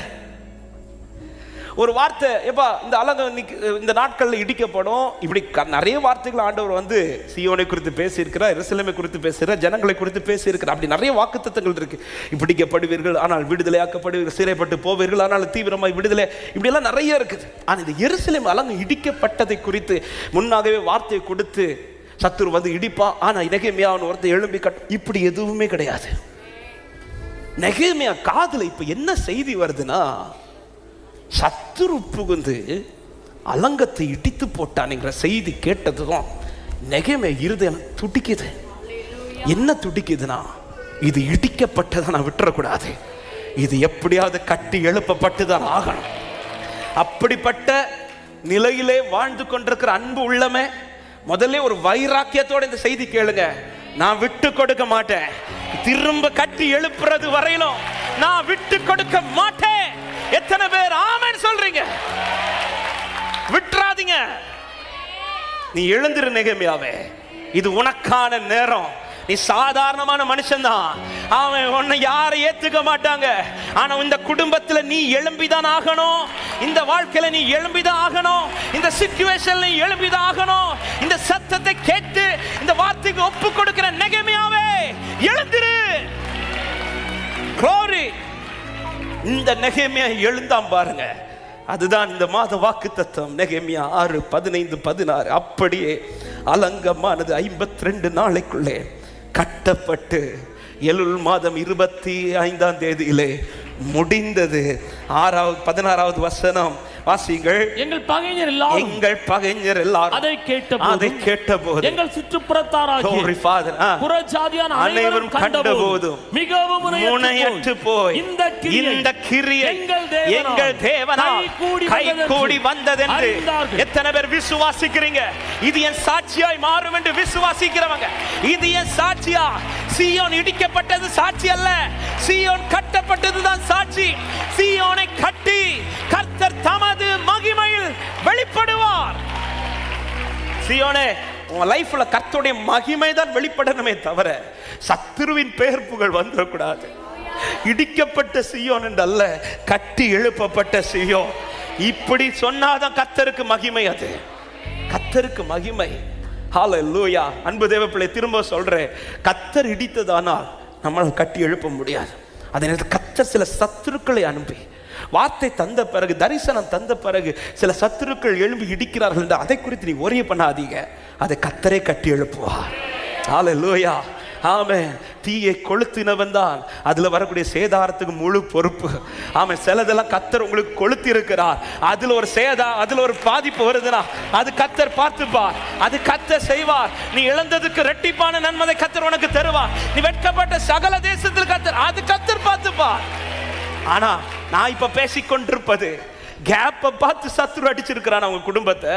ஒரு வார்த்தை, எப்பா இந்த அலங்கம் இந்த நாட்கள்ல இடிக்கப்படும், இப்படி நிறைய வார்த்தைகள் ஆண்டவர் சீயோனை குறித்து பேசியிருக்கிறார், எருசலேமை குறித்து பேசுகிறார், ஜனங்களை குறித்து பேசியிருக்கிறார். அப்படி நிறைய வாக்குத்தத்தங்கள் இருக்கு. பிடிக்கப்படுவீர்கள் ஆனால் விடுதலையாக்கப்படுவீர்கள், சிறைப்பட்டு போவீர்கள் ஆனால் தீவிரமாய் விடுதலை, இப்படி எல்லாம் நிறைய இருக்குது. ஆனா இந்த எருசலேம் அலங்கம் இடிக்கப்பட்டதை குறித்து முன்னாகவே வார்த்தையை கொடுத்து சத்துரு இடிப்பா. ஆனா நெகேமியா ஒருத்தர் எழும்பி இப்படி எதுவுமே கிடையாது. நெகேமியா காதுல இப்ப என்ன செய்தி வருதுன்னா, சத்துரு புகுந்து அலங்கத்தை இடித்து போட்டான்ங்கிற செய்தி கேட்டதும் நெகேமியா இருதயம் துடிக்குது. என்ன துடிக்குதுன்னா, இது இடிக்கப்பட்டதை நான் விட்டுறக்கூடாது, இது எப்படியாவது கட்டி எழுப்பப்பட்டுதான் ஆகணும். அப்படிப்பட்ட நிலையிலே வாழ்ந்து கொண்டிருக்கிற அன்பு உள்ளமே, முதல்ல ஒரு வைராக்கியத்தோட இந்த செய்தி கேளுங்க. நான் விட்டு கொடுக்க மாட்டேன், திரும்ப கட்டி எழுப்புறது வரையிலும் நான் விட்டு கொடுக்க மாட்டேன். எத்தனை பேர் ஆமென் சொல்றீங்க? விட்டுறாதீங்க. நீ எழுந்திரு நெகேமியாவே, இது உனக்கான நேரம். நீ சாதாரணமான மனுஷன்தான். அவன் உன்னை யாரை ஏத்துக்க மாட்டாங்க. ஆனா இந்த குடும்பத்துல நீ எழும்பிதான் ஆகணும். இந்த வாழ்க்கையில நீ எழும்பிதான் ஆகணும். இந்த சிச்சுவேஷன்ல நீ எழும்பிதான் ஆகணும். இந்த சத்தத்தை கேட்டு இந்த வார்த்தைக்கு ஒப்பு கொடுக்கிற நெகேமியாவே எழுந்திரு. glory. இந்த நெகேமியா எழுந்தாம் பாருங்க. அதுதான் இந்த மாத வாக்குத்தத்தம். நெகேமியா 6:15-16. அப்படியே அலங்கமானது 52 நாளைக்குள்ளே கட்டப்பட்டு எலுல் மாதம் 25ஆம் தேதியிலே முடிந்தது. 16வது வசனம் வாசிங்கள். எங்கள் பகைஞர் எல்லாரும் அதை கேட்டபோது எங்கள் சுற்றுப்புறத்தாராகிய புறஜாதியான அனைவரும் கண்டபோது மிகவும் முனையற்று போய் இந்த கிரியை எங்கள் தேவனால் கைகூடி வந்ததென்று எத்தனை பேர் விசுவாசிக்கிறீங்க? இது என் சாட்சியாய் மாறும் என்று விசுவாசிக்கிறவங்க, இது என் சாட்சியா? சீயோன் இடிக்கப்பட்டது சாட்சி அல்ல, சீயோன் கட்டப்பட்டதுதான் சாட்சி. சீயோனை கட்டி கர்த்தர் தமது மகிமையில் வெளிப்படுவார். சீயோனே, உன் லைஃப்ல கர்த்தருடைய மகிமை தான் வெளிப்படணுமே தவிர சத்துருவின் பெயர் புகழ் வந்துடக்கூடாது. இடிக்கப்பட்ட சீயோன் என்று அல்ல, கட்டி எழுப்பப்பட்ட சீயோன். இப்படி சொன்னாதான் கர்த்தருக்கு மகிமை. அது கர்த்தருக்கு மகிமை. ஹல்லேலூயா. அன்பு தேவப்பிள்ளை, திரும்ப சொல்றேன், கர்த்தர் இடித்ததானால் நம்மளால் கட்டி எழுப்ப முடியாது. அதே நேரத்தில் கர்த்தர் சில சத்துருக்களை அனுப்பி வார்த்தை தந்த பிறகு, தரிசனம் தந்த பிறகு சில சத்துருக்கள் எழும்பி இடிக்கிறார்கள் என்று அதை குறித்து நீ ஒரே பண்ணாதீங்க. அதை கர்த்தரே கட்டி எழுப்புவார். ஹல்லேலூயா. ஆமென். தீயை கொளுத்தினவன் தான் அதுல வரக்கூடிய சேதாரத்துக்கு முழு பொறுப்பு. ஆமென். சிலதெல்லாம் கர்த்தர் உங்களுக்கு கொளுத்தி இருக்கிறார். அதுல ஒரு பாதிப்பு வருதுன்னா அது கர்த்தர் பார்த்துப்பார், அது கர்த்தர் செய்வார். நீ இழந்ததுக்கு இரட்டிப்பான நன்மதை கர்த்தர் உனக்கு தருவார். நீ வெட்கப்பட்ட சகல தேசத்தில் கர்த்தர், அது கர்த்தர் பார்த்துப்பார். ஆனா நான் இப்ப பேசிக்கொண்டிருப்பது கேப்பை பார்த்து சத்துரு அடிச்சிருக்கிறானா உங்க குடும்பத்தை?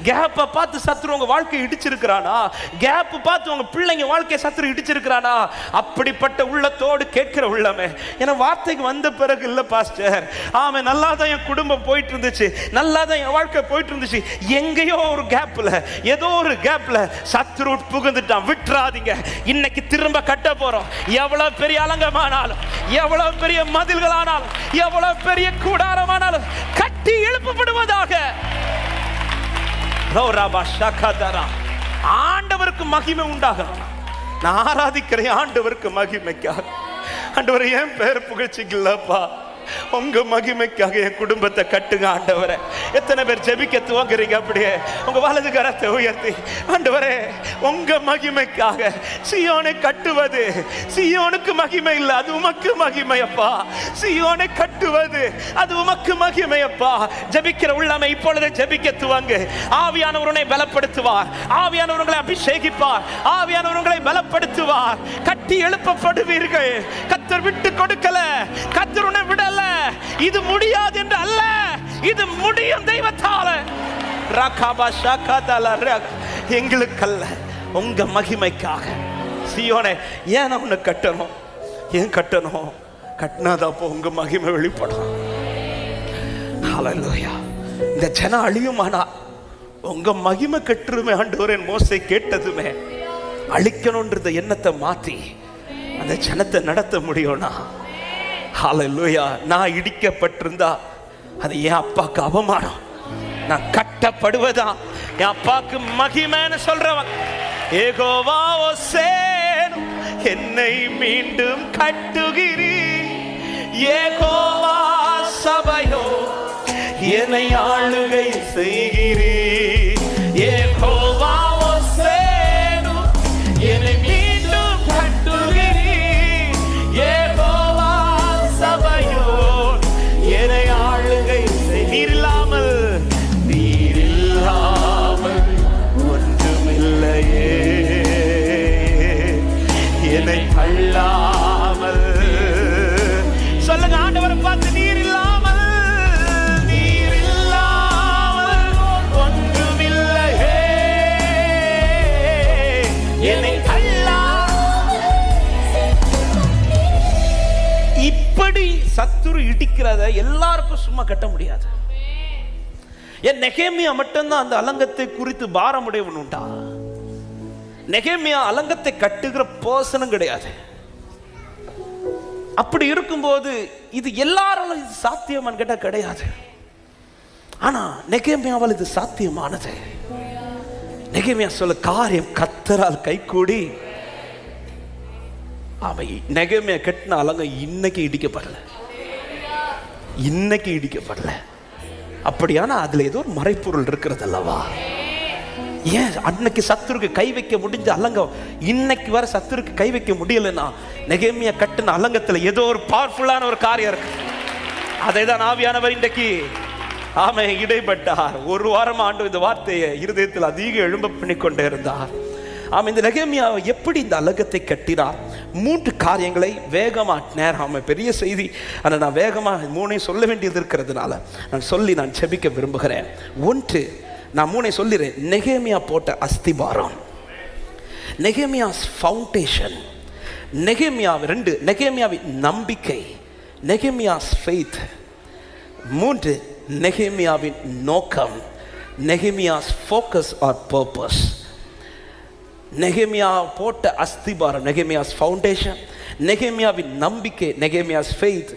கேப்பை பார்த்து சத்துரு உங்க வாழ்க்கையை இடிச்சிருக்கிறானா? கேப் பார்த்து உங்க பிள்ளைங்க வாழ்க்கையை சத்துரு இடிச்சிருக்கிறானா? அப்படிப்பட்ட உள்ளத்தோடு கேட்கிற உள்ளமே. ஏன்னா வார்த்தைக்கு வந்த பிறகு இல்ல பாஸ்டர், ஆமா நல்லா தான் என் குடும்பம் போயிட்டு இருந்துச்சு, நல்லா தான் என் வாழ்க்கை போயிட்டு இருந்துச்சு, எங்கேயோ ஒரு கேப்ல, ஏதோ ஒரு கேப்ல சத்துரு புகுந்துட்டான். விட்டுறாதீங்க. இன்னைக்கு திரும்ப கட்ட போறோம். எவ்வளவு பெரிய அலங்கமானாலும், எவ்வளவு பெரிய மதில்களானாலும், எவ்வளவு பெரிய கூடாரமானாலும் கட்டி எழுப்பப்படுவதாக. ஆண்டவருக்கு மகிமை உண்டாகணும். நான் ஆராதிக்கிறேன் ஆண்டவருக்கு மகிமைக்காக. ஆண்டவரை என் பேர் புகழ்ச்சிக்கலப்பா, உங்க மகிமைக்காக என் குடும்பத்தை கட்டுங்க ஆண்டவரே. எத்தனை பேர் ஜெபிக்க துவங்குறீங்க? அப்படியே உங்க வலது கரத்தை உயர்த்தி, ஆண்டவரே உங்க மகிமைக்காக சீயோனை கட்டுவது சீயோனுக்கு மகிமை இல்லை, அது உமக்கு மகிமையப்பா. சீயோனை கட்டுவது அது உமக்கு மகிமையப்பா. ஜெபிக்கிற உள்ளமை இப்பொழுது ஜெபிக்க துவங்கு. ஆவியானவரை பலப்படுத்துவார், ஆவியானவர்களை அபிஷேகிப்பார், ஆவியானவர்களை பலப்படுத்துவார். கட்டி எழுப்பப்படுவீர்கள். கர்த்தர் விட்டு கொடுக்கல, கர்த்தர் உன்னை விடல. இது முடியாது என்று அல்ல, இது முடியும் தெய்வத்தால. எங்களுக்கல்ல, உங்க மகிமைக்காக. சீயோனே, ஏன் உன்னை கட்டணும்? ஏன் கட்டணும்? கட்டினாதான் அப்போ உங்க மகிமை வெளிப்படும். ஹல்லேலூயா. இந்த ஜனம் அழியுமானா உங்க மகிமை கட்டுருமே ஆண்டவரே. மோசே கேட்டதுமே அழிக்கணும்ன்றத எண்ணத்தை மாத்தி அந்த ஜனத்தை நடத்த முடியும்னா, ஹல்லேலூயா. நான் இடிக்கப்பட்டிருந்தா அது என் அப்பாக்கு அவமானம், நான் கட்டப்படுவதா என் அப்பாக்கு மகிமைன்னு சொல்றவன். யெகோவா ஓசேனு என்னை மீண்டும் கட்டுகிறீர், யெகோவா சபையோ என்னை ஆளுகை செய்கிறீர், யெகோவா ஓசேனு என்னை மீண்டும் கட்டுகிறீர், யெகோவா சபையோ என்னை ஆளுகை செய்கிறீர். நீரில்லாமல் ஒன்றுமில்லையே, என்னை அல்லாமல். சொல்லுங்க ஆண்டவரை பார்த்து, நீரில்லாமல் ஒன்றுமில்லையே, என்னை அல்லாமல். இப்படி சத்துரு இடிக்கிறத எல்லாருக்கும் சும்மா கட்ட முடியாது. என் நெகேமியா மட்டும்தான் அந்த அலங்கத்தை குறித்து பாரமுடையவன் உண்டா? நெகேமியா அலங்கத்தை கட்டுகிற பர்சனும் கிடையாது. அப்படி இருக்கும்போது இது எல்லாராலும் இது சாத்தியமான்னு கேட்டா கிடையாது. ஆனா நெகேமியாவால் இது சாத்தியமானது. நெகேமியா சொல்ல காரியம் கர்த்தரால் கைகூடி அவை நெகேமியா கட்டின அலங்கம் இன்னைக்கு இடிக்கப்படல, இன்னைக்கு இடிக்கப்படல. அப்படியானா அதுல ஏதோ ஒரு மறைப்பொருள் இருக்கிறது அல்லவா? ஏன் அன்னைக்கு சத்துருக்கு கை வைக்க முடிஞ்ச அலங்கம் இன்னைக்கு வர சத்துருக்கு கை வைக்க முடியலன்னா நெகேமியா கட்டின அலங்கத்துல ஏதோ ஒரு பவர்ஃபுல்லான ஒரு காரியம் இருக்கு. அதை தான் ஆவியானவர் இன்றைக்கு இடைப்பட்டார். ஒரு வாரம் ஆண்டு இந்த வார்த்தையை இருதயத்தில் அதிக எழும்ப பண்ணி கொண்டே இருந்தார். இந்த நெகேமியா எப்படி இந்த அலங்கத்தை கட்டினார்? 3 காரியங்களை வேகமா நேரம் பெரிய செய்தி, ஆனால் நான் வேகமா 3 சொல்ல வேண்டியது இருக்கிறதுனால நான் ஜெபிக்க விரும்புகிறேன். 1, நான் 3 சொல்லிடுறேன். நெகேமியா போட்ட அஸ்திபாரம், நெகேமியாஸ் ஃபவுண்டேஷன், 2 நெகேமியாவின் நம்பிக்கை, நெகேமியாஸ் ஃபெய்த். 3 நெகேமியாவின் நோக்கம், நெகேமியாஸ் ஃபோக்கஸ் ஆர் பர்பஸ். நெகேமியா போட்ட அஸ்திபாரம், நெகேமியாஸ் ஃபவுண்டேஷன், நெகேமியாவின் நம்பிக்கை, நெகேமியாஸ் ஃபெய்த்,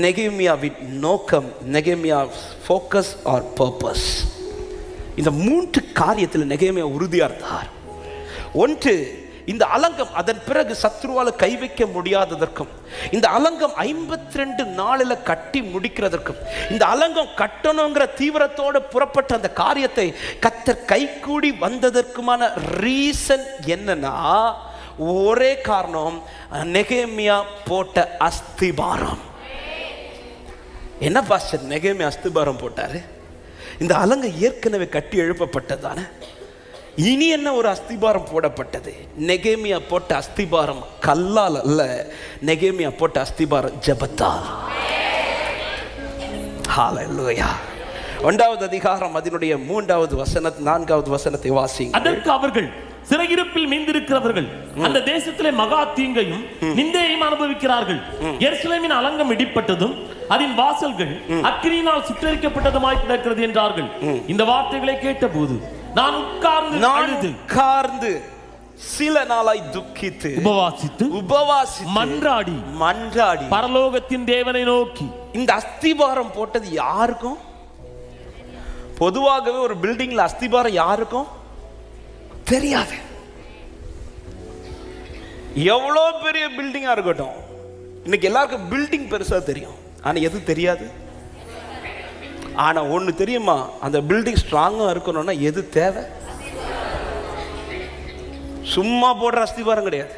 நெகேமியாவின் நோக்கம், நெகேமியாஸ் ஃபோக்கஸ் ஆர் பர்பஸ். இந்த 3 காரியத்தில் நெகேமியா உறுதியா இருந்தார். 1, இந்த அலங்கம் அதன் பிறகு சத்ருவால கை வைக்க முடியாததற்கும், இந்த அலங்கம் 52 நாளில் கட்டி முடிக்கிறதற்கும், இந்த அலங்கம் கட்டணுங்கிற தீவிரத்தோடு புறப்பட்ட அந்த காரியத்தை கர்த்தர் கைகூடி வந்ததற்குமான ரீசன் என்னன்னா, ஒரே காரணம், நெகேமியா போட்ட அஸ்திபாரம். என்ன பாஸ்டர் நெகேமியா அஸ்திபாரம் போட்டாரு? இந்த அலங்கம் ஏற்கனவே கட்டி எழுப்பப்பட்டதானே, இனி என்ன ஒரு அஸ்திபாரம் போடப்பட்டது? நெகேமியா போட்ட அஸ்திபாரம் கல்லால் அல்ல, நெகேமியா போட்ட அஸ்திபாரம் ஜெபத்தால். ஹல்லேலூயா. 1வது அதிகாரம் அதனுடைய 3வது வசனம் 4வது வசனத்தை வாசிங்க. அதற்கு அவர்கள் சிறையிருப்பில் மீந்திருக்கிறவர்கள் அந்த தேசத்திலே மகா தீங்கையும் நிந்தையையும் அனுபவிக்கிறார்கள். எருசலேமின் அலங்கம் இடிப்பட்டதும் அதன் வாசல்கள் அக்கினியினால் சுட்டரிக்கப்பட்டதுமாய் கிடக்கிறது என்றார்கள். இந்த வார்த்தைகளை கேட்டபோது நான் உட்கார்ந்து சில நாளாய் துக்கித்து உபவாசித்து மன்றாடி பரலோகத்தின் தேவனை நோக்கி. இந்த அஸ்திபாரம் போட்டது யாருக்கும்? பொதுவாகவே ஒரு பில்டிங்ல அஸ்திபாரம் யாருக்கும் தெரியாது. எவ்வளோ பெரிய பில்டிங்கா இருக்கட்டும், இன்னைக்கு எல்லாருக்கும் பில்டிங் பெருசா தெரியும், ஆனா எது தெரியாது? ஆனா ஒண்ணு தெரியுமா, அந்த பில்டிங் ஸ்ட்ராங்கா இருக்கணும்னா எது தேவை? சும்மா போடுற அஸ்திபாரம் கிடையாது.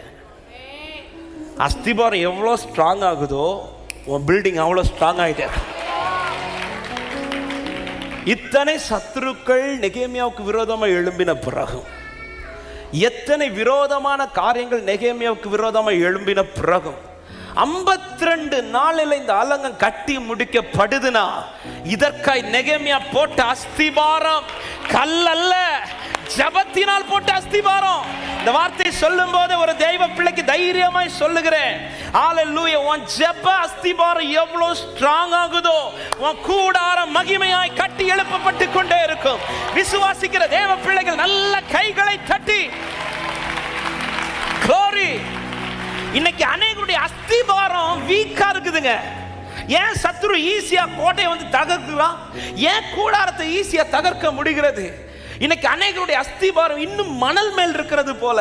அஸ்திபாரம் எவ்வளோ ஸ்ட்ராங் ஆகுதோ உன் பில்டிங் அவ்வளோ ஸ்ட்ராங் ஆகிட்டே. இத்தனை சத்துருக்கள் நெகேமியாவுக்கு விரோதமாக எழும்பின பிறகு, எத்தனை விரோதமான காரியங்கள் நெகேமியாவுக்கு விரோதமாக எழும்பின பிறகும் 52 நாளில் இந்த அலங்கம் கட்டி முடிக்கப்படுதுனா, இதற்காய் நெகேமியா போட்ட அஸ்திபாரம் கல்லல்ல, ஜபத்தினால் போட்ட அஸ்திபாரம். இந்த வார்த்தை சொல்லும் போது ஒரு தெய்வ பிள்ளைக்கு தைரியமாய் சொல்லுகிறேன், ஹல்லேலூயா. உன் ஜெப அஸ்திபாரம் எவ்வளவு ஸ்ட்ராங் ஆகுதோ உன் கூடாரம் மகிமையாய் கட்டி எழுப்பப்பட்டு கொண்டே இருக்கும். விசுவாசிக்கிற தேவ பிள்ளைகள் நல்ல கைகளை தட்டி glory. இன்னைக்கு அநேகருடைய அஸ்திபாரம் வீக்கா இருக்குதுங்க. ஏன் சத்துரு ஈஸியா கோட்டையை வந்து தகர்க்கலாம்? ஏன் கூடாரத்தை ஈஸியா தகர்க்க முடிகிறது? இன்னைக்கு அநேகருடைய அஸ்திபாரம் இன்னும் மணல் மேல் இருக்கிறது போல.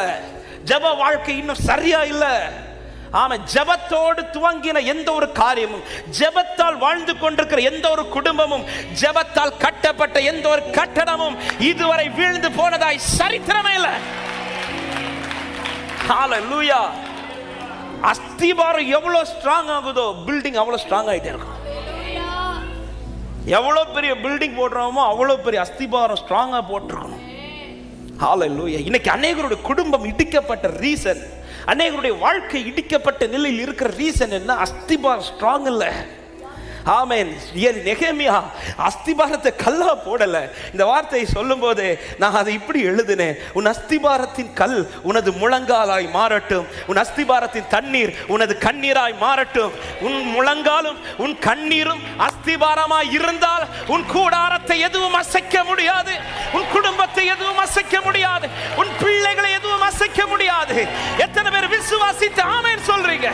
ஜப வாழ்க்கை இன்னும் சரியா இல்ல. ஆமா, ஜபத்தோடு துவங்கின எந்த ஒரு காரியமும், ஜபத்தால் வாழ்ந்து கொண்டிருக்கிற எந்த ஒரு குடும்பமும், ஜபத்தால் கட்டப்பட்ட எந்த ஒரு கட்டடமும் இதுவரை வீழ்ந்து போனதாய் சரித்திரமே இல்லை. ஹல்லேலூயா. அஸ்திபாரம் எவ்வளவு ஸ்ட்ராங் ஆகுதோ பில்டிங் அவ்வளவு ஸ்ட்ராங் ஆயிட்டே இருக்கும். எவ்வளவு பெரிய பில்டிங் போடுறோமோ அவ்வளவு பெரிய அஸ்திபாரம் ஸ்ட்ராங்கா போட்டிருக்கணும். ஹல்லேலூயா. இன்னைக்கு அநேகருடைய குடும்பம் இடிக்கப்பட்ட ரீசன், அநேகருடைய வாழ்க்கை இடிக்கப்பட்ட நிலையில் இருக்கிற ரீசன் என்ன? அஸ்திபாரம் ஸ்ட்ராங் இல்ல. ஆமென். நெகேமியா அஸ்திபாரத்தை கல்லா போடல. இந்த வார்த்தையை சொல்லும் போது நான் அதை இப்படி எழுதினேன், உன் அஸ்திபாரத்தின் கல் உனது முழங்காலாய் மாறட்டும், உன் அஸ்திபாரத்தின் தண்ணீர் உனது கண்ணீராய் மாறட்டும். உன் முழங்காலும் உன் கண்ணீரும் அஸ்திபாரமாய் இருந்தால் உன் கூடாரத்தை எதுவும் அசைக்க முடியாது, உன் குடும்பத்தை எதுவும் அசைக்க முடியாது, உன் பிள்ளைகளை எதுவும் அசைக்க முடியாது. எத்தனை பேர் விசுவாசித்து ஆமென் சொல்றீங்க?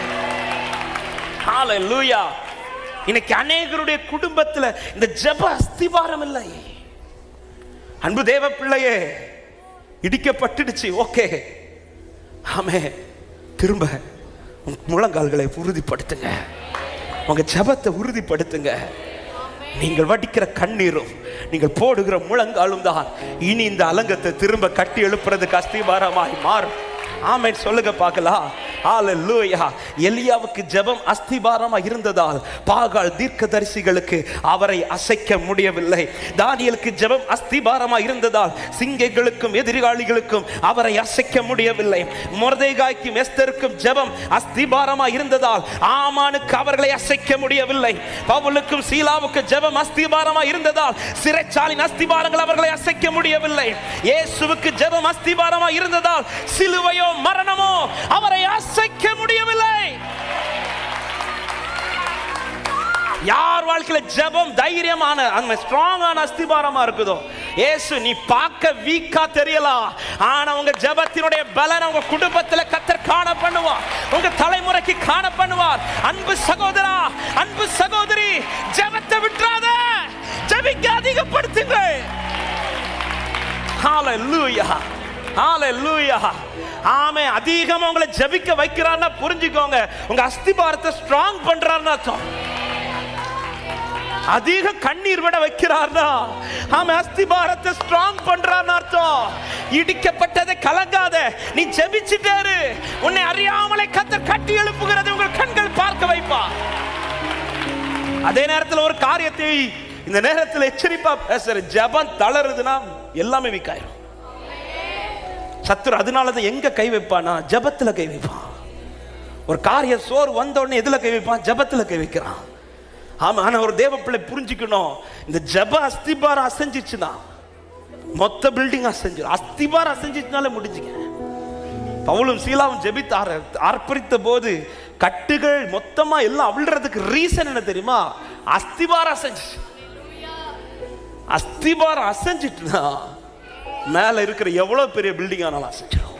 ஹalleluya. இன்னைக்கு அநேகருடைய குடும்பத்துல இந்த ஜெப அஸ்திபாரம் இல்லை. அன்பு தேவ பிள்ளையே, இடிக்கப்பட்டுடுச்சு, ஓகே, ஆமென். திரும்ப உங்க முழங்கால்களை உறுதிப்படுத்துங்க, உங்க ஜெபத்தை உறுதிப்படுத்துங்க. நீங்கள் வடிக்கிற கண்ணீரும் நீங்கள் போடுகிற முழங்காலும் தான் இனி இந்த அலங்கத்தை திரும்ப கட்டி எழுப்புறதுக்கு அஸ்திபாரமாய் மாறும். ஆமென் சொல்லுங்க பார்க்கலாம். ஹalleluya. எலியாவுக்கு ஜெபம் அஸ்திபாரமா இருந்ததால் பாகால் தீர்க்கதரிசிகளுக்கு அவரை அசைக்க முடியவில்லை. தானியேலுக்கு ஜெபம் அஸ்திபாரமா இருந்ததால் சிங்கங்களுக்கும் எதிராளிகளுக்கும் அவரை அசைக்க முடியவில்லை. மொர்தெகாய்க்கும் எஸ்தருக்கும் ஜெபம் அஸ்திபாரமா இருந்ததால் ஆமானுக்கு அவர்களை அசைக்க முடியவில்லை. பவுலுக்கும் சீலாவுக்கு ஜெபம் அஸ்திபாரமா இருந்ததால் சிறைச்சாலின் அஸ்திபாரங்கள் அவர்களை அசைக்க முடியவில்லை. இயேசுவுக்கு ஜெபம் அஸ்திபாரமா இருந்ததால் சிலுவையோ மரணமோ அவரை அசைக்க முடியவில்லை. யார் வாழ்க்கையில ஜெபம் தைரியமான அந்த ஸ்ட்ராங்கான அஸ்திபாரமா இருக்குதோ, இயேசு நீ பார்க்க வீக்கா தெரியலாம், ஆனா உங்க ஜெபத்தினுடைய பலன் உங்க குடும்பத்துல கர்த்தர் காண பண்ணுவார், உங்க தலைமுறைக்கு காண பண்ணுவார். அன்பு சகோதரா, அன்பு சகோதரி, ஜெபத்தை விட்டுறாத, ஜெபிக்க அதிகப்படுத்துங்க. ஹalleluya, ஹalleluya. ஆமென். அதிகமா உங்களை ஜெபிக்க வைக்கிறார்னா புரிஞ்சுக்கோங்க, உங்க அஸ்திபாரத்தை ஸ்ட்ராங் பண்றார்னு அர்த்தம். அதிக கண்ணீர் விட வைக்கிறார்னா ஆமென், அஸ்திபாரத்தை ஸ்ட்ராங் பண்றார்னு அர்த்தம். இடிக்கப்பட்டதை கலங்காத, நீ ஜெபிச்சிட்டாரு, உன்னை அறியாமலே கர்த்தர் கட்டி எழுப்புகிறது உங்கள் கண்கள் பார்க்க வைப்பா. அதே நேரத்தில் ஒரு காரியத்தை இந்த நேரத்தில் எச்சரிப்பா பேசுற, ஜெபம் தளருதுன்னா எல்லாமே வீக்காயிரும். சத்துரு அதனாலதான் எங்க கை வைப்பானா, ஜெபத்துல கை வைப்பான். ஒரு காரிய சோறு வந்த உடனே எதுல கை வைப்பான், ஜெபத்துல கை வைக்கிறான். ஆமா, ஆனா ஒரு தேவ பிள்ளை புரிஞ்சுக்கணும், இந்த ஜெப அஸ்திபாரம் அசைஞ்சிச்சுன்னா மொத்த பில்டிங் அசைஞ்சிடும். அஸ்திபாரம் அசைஞ்சிச்சுனாலே முடிஞ்சுங்க. பவுலும் சீலாவும் ஜெபித்து ஆர்ப்பரித்த போது கட்டுகள் மொத்தமா எல்லாம் அவிழ்றதுக்கு ரீசன் என்ன தெரியுமா, அஸ்திபாரம் அசைஞ்சிச்சு. அஸ்திபாரம் அசைஞ்சிட்டுனா மேல இருக்கிற எவ்வளவு பெரிய பில்டிங் ஆனாலும் அசைச்சிடும்.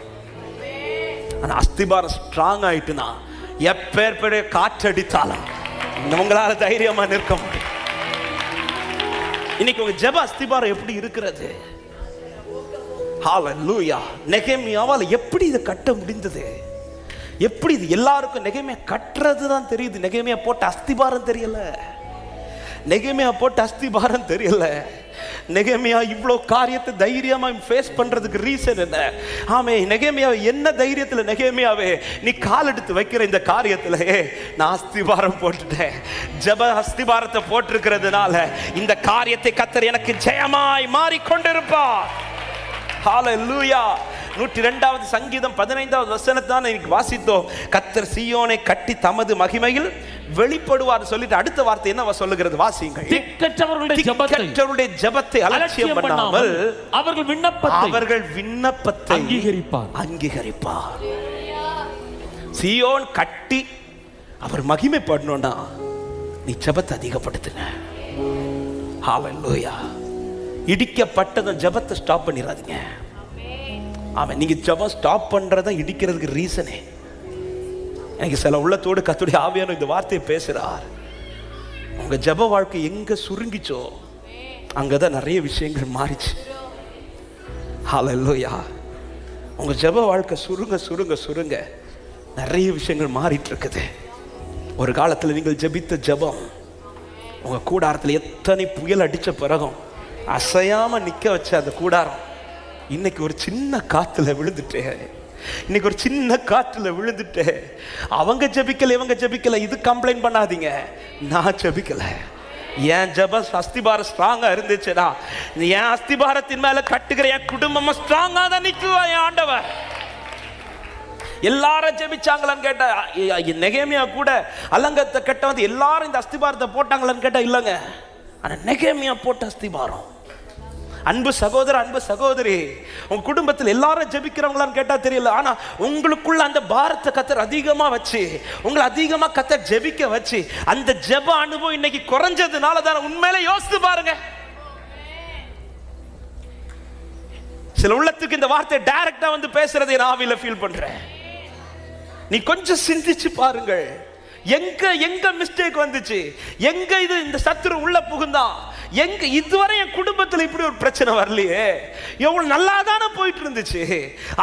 ஆனா அஸ்திபாரம் ஸ்ட்ராங் ஆயிட்டுனா எப்பேற்பட்ட காற்றடித்தாலும் உங்களால தைரியமா நிற்க முடியும். இன்னைக்கு உங்க ஜெப அஸ்திபாரம் எப்படி இருக்கிறது? ஹalleluya. நெகேமியாவால எப்படி இதை கட்ட முடிந்தது? எப்படி இது எல்லாருக்கும் நெகேமியா கட்டுறது தான் தெரியுது, நெகேமியா போட்ட அஸ்திபாரம் தெரியல. நெகேமியா போட்ட அஸ்திபாரம் தெரியல. நெகேமியா இவ்வளோ காரியத்தை தைரியமா ஃபேஸ் பண்றதுக்கு ரீசன் என்ன? ஆமே, நெகேமியா என்ன தைரியத்துல நெகேமியாவே நீ கால் எடுத்து வைக்கிற இந்த காரியத்துல நான் அஸ்திபாரம் போட்டுட்டேன். ஜெப அஸ்திபாரத்தை போட்டிருக்கிறதுனால இந்த காரியத்தை கர்த்தர் எனக்கு ஜெயமாய் மாறிக்கொண்டிருப்பார். ஹalleluya. 102வது சங்கீதம் 15வது வசனத்தான் இன்னைக்கு வாசித்தோம். கர்த்தர் சீயோனை கட்டி தமது மகிமையில் வெளிப்படுவார் சொல்லிட்டு அடுத்த வார்த்தை என்ன சொல்லுகிறது? வாசியுங்கள். திக்கற்றவருடைய ஜெபத்தை அலட்சியம் பண்ணாமல் அவர்கள் விண்ணப்பத்தை அங்கீகரிப்பார். சீயோன் கட்டி அவர் மகிமைப்படணும்னா நீ ஜெபத்தை அதிகப்படுத்துங்க. ஹalleluya. இடிக்கப்பட்டத ஜெபத்தை ஸ்டாப் பண்ணிராதீங்க. ஆமென். நீங்க ஜெபம் ஸ்டாப் பண்றத இடிக்கிறதுக்கு ரீசனே எனக்கு சில உள்ளத்தோடு கர்த்தருடைய ஆவியானவர் இந்த வார்த்தையை பேசுறார். உங்க ஜெப வாழ்க்கை எங்க சுருங்கிச்சோ அங்கதான் நிறைய விஷயங்கள் மாறிச்சு. ஹalleluya. உங்க ஜெப வாழ்க்கை சுருங்க சுருங்க சுருங்க நிறைய விஷயங்கள் மாறிட்டு இருக்குது. ஒரு காலத்துல நீங்கள் ஜெபித்த ஜெபம் உங்க கூடாரத்தில் எத்தனை புயல் அடிச்ச பிறகும் அசையாம நிக்க வச்ச அந்த கூடாரம் இன்னைக்கு ஒரு சின்ன காத்துல விழுந்துட்டே, இன்னைக்கு ஒரு சின்ன காற்றுல விழுந்துட்டு அவங்க ஜெபிக்கல இவங்க ஜெபிக்கல இது கம்ப்ளைண்ட் பண்ணாதீங்க. நான் ஜெபிக்கல, என் ஜெப அஸ்திபாரம் ஸ்ட்ராங்கா இருந்துச்சுன்னா என் அஸ்திபாரத்தின் மேல கட்டுகிற என் குடும்பம் ஸ்ட்ராங்கா தான் நிக்குவா. என் ஆண்டவர் எல்லாரும் ஜெபிச்சாங்களான்னு கேட்டா, நெகேமியா கூட அலங்கத்தை கட்ட வந்து எல்லாரும் இந்த அஸ்திபாரத்தை போட்டாங்களான்னு கேட்டா இல்லைங்க. ஆனா நெகேமியா போட்ட அஸ்திபாரம். அன்பு சகோதர, அன்பு சகோதரி, உங்க குடும்பத்தில் எல்லாரும் ஜெபிக்கிறவங்களான்னு கேட்டா தெரியல. ஆனா உங்களுக்குள்ள அந்த பாரத்தை கர்த்தர் அதிகமா வச்சு உங்களை அதிகமா கர்த்தர் ஜெபிக்க வச்சு அந்த ஜெப அனுபவம் இன்னைக்கு குறைஞ்சதுனால தான் உண்மையிலே யோசித்து பாருங்க. சில உள்ளத்துக்கு இந்த வார்த்தை டைரக்டா வந்து பேசுறதை நான் ஆவியில ஃபீல் பண்றேன். நீ கொஞ்சம் சிந்திச்சு பாருங்கள், எங்க மிஸ்டேக் வந்துச்சு, எங்க இது இந்த சத்துரு உள்ள புகுந்தான், எங்க இதுவரை என் குடும்பத்தில் இப்படி ஒரு பிரச்சனை வரலையே, எவ்வளவு நல்லா தானே போயிட்டு இருந்துச்சு.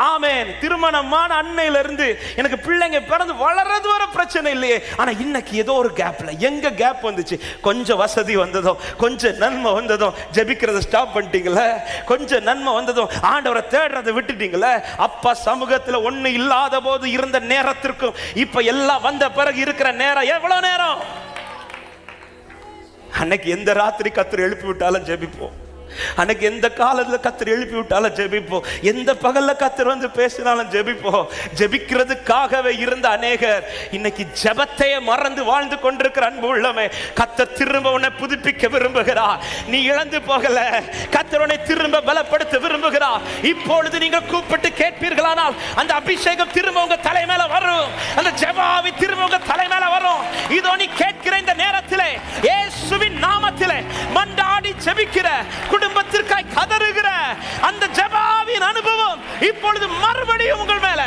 ஆமென். திருமணமான அன்னையில இருந்து எனக்கு பிள்ளைங்க பிறந்து வளர்றது வர பிரச்சனை இல்லையே, ஆனா இன்னைக்கு ஏதோ ஒரு கேப்ல எங்க கேப் வந்துச்சு, கொஞ்சம் வசதி வந்ததும் கொஞ்சம் நன்மை வந்ததும் ஜெபிக்கிறத ஸ்டாப் பண்ணிட்டீங்களே, கொஞ்சம் நன்மை வந்ததும் ஆண்டவரை தேடுறதை விட்டுட்டீங்களே. அப்பா சமூகத்தில் ஒண்ணு இல்லாத போது இருந்த நேரத்திற்கும் இப்ப எல்லாம் வந்த பிறகு இருக்கிற நேரம் எவ்வளவு நேரம். அன்னைக்கு எந்த ராத்திரி கர்த்தர் எழுப்பி விட்டாலும் ஜெபிப்போம், அன்னைக்கு எந்த காலத்துல கர்த்தர் எழுப்பி விட்டாலும் ஜெபிப்போம், எந்த பகல்ல கர்த்தர் வந்து பேசினாலும் ஜெபிப்போம். ஜெபிக்கிறதுக்காகவே இருந்த அநேகர் இன்னைக்கு ஜெபத்தையே மறந்து வாழ்ந்து கொண்டிருக்கிற அன்பு உள்ளமே, கர்த்தர் திரும்ப உன்னை புதுப்பிக்க விரும்புகிறார். நீ இழந்து போகல, கர்த்தர் உன்னை திரும்ப பலப்படுத்த விரும்புகிறார். இப்பொழுது நீங்கள் கூப்பிட்டு கேட்பீர்களானால் அந்த அபிஷேகம் திரும்ப உங்க தலை மேல வரும், அந்த ஜெபாவி திரும்ப உங்க தலை மேல வரும். இதோ நீ கேட்கிற இந்த நேரத்திலே இயேசுவின் நாமத்திலே மன்றாடி ஜெபிக்கிற, குடும்பத்திற்காய் கதறுகிற அந்த ஜெபாவின் அனுபவம் இப்பொழுது மறுபடியும் உங்கள் மேல.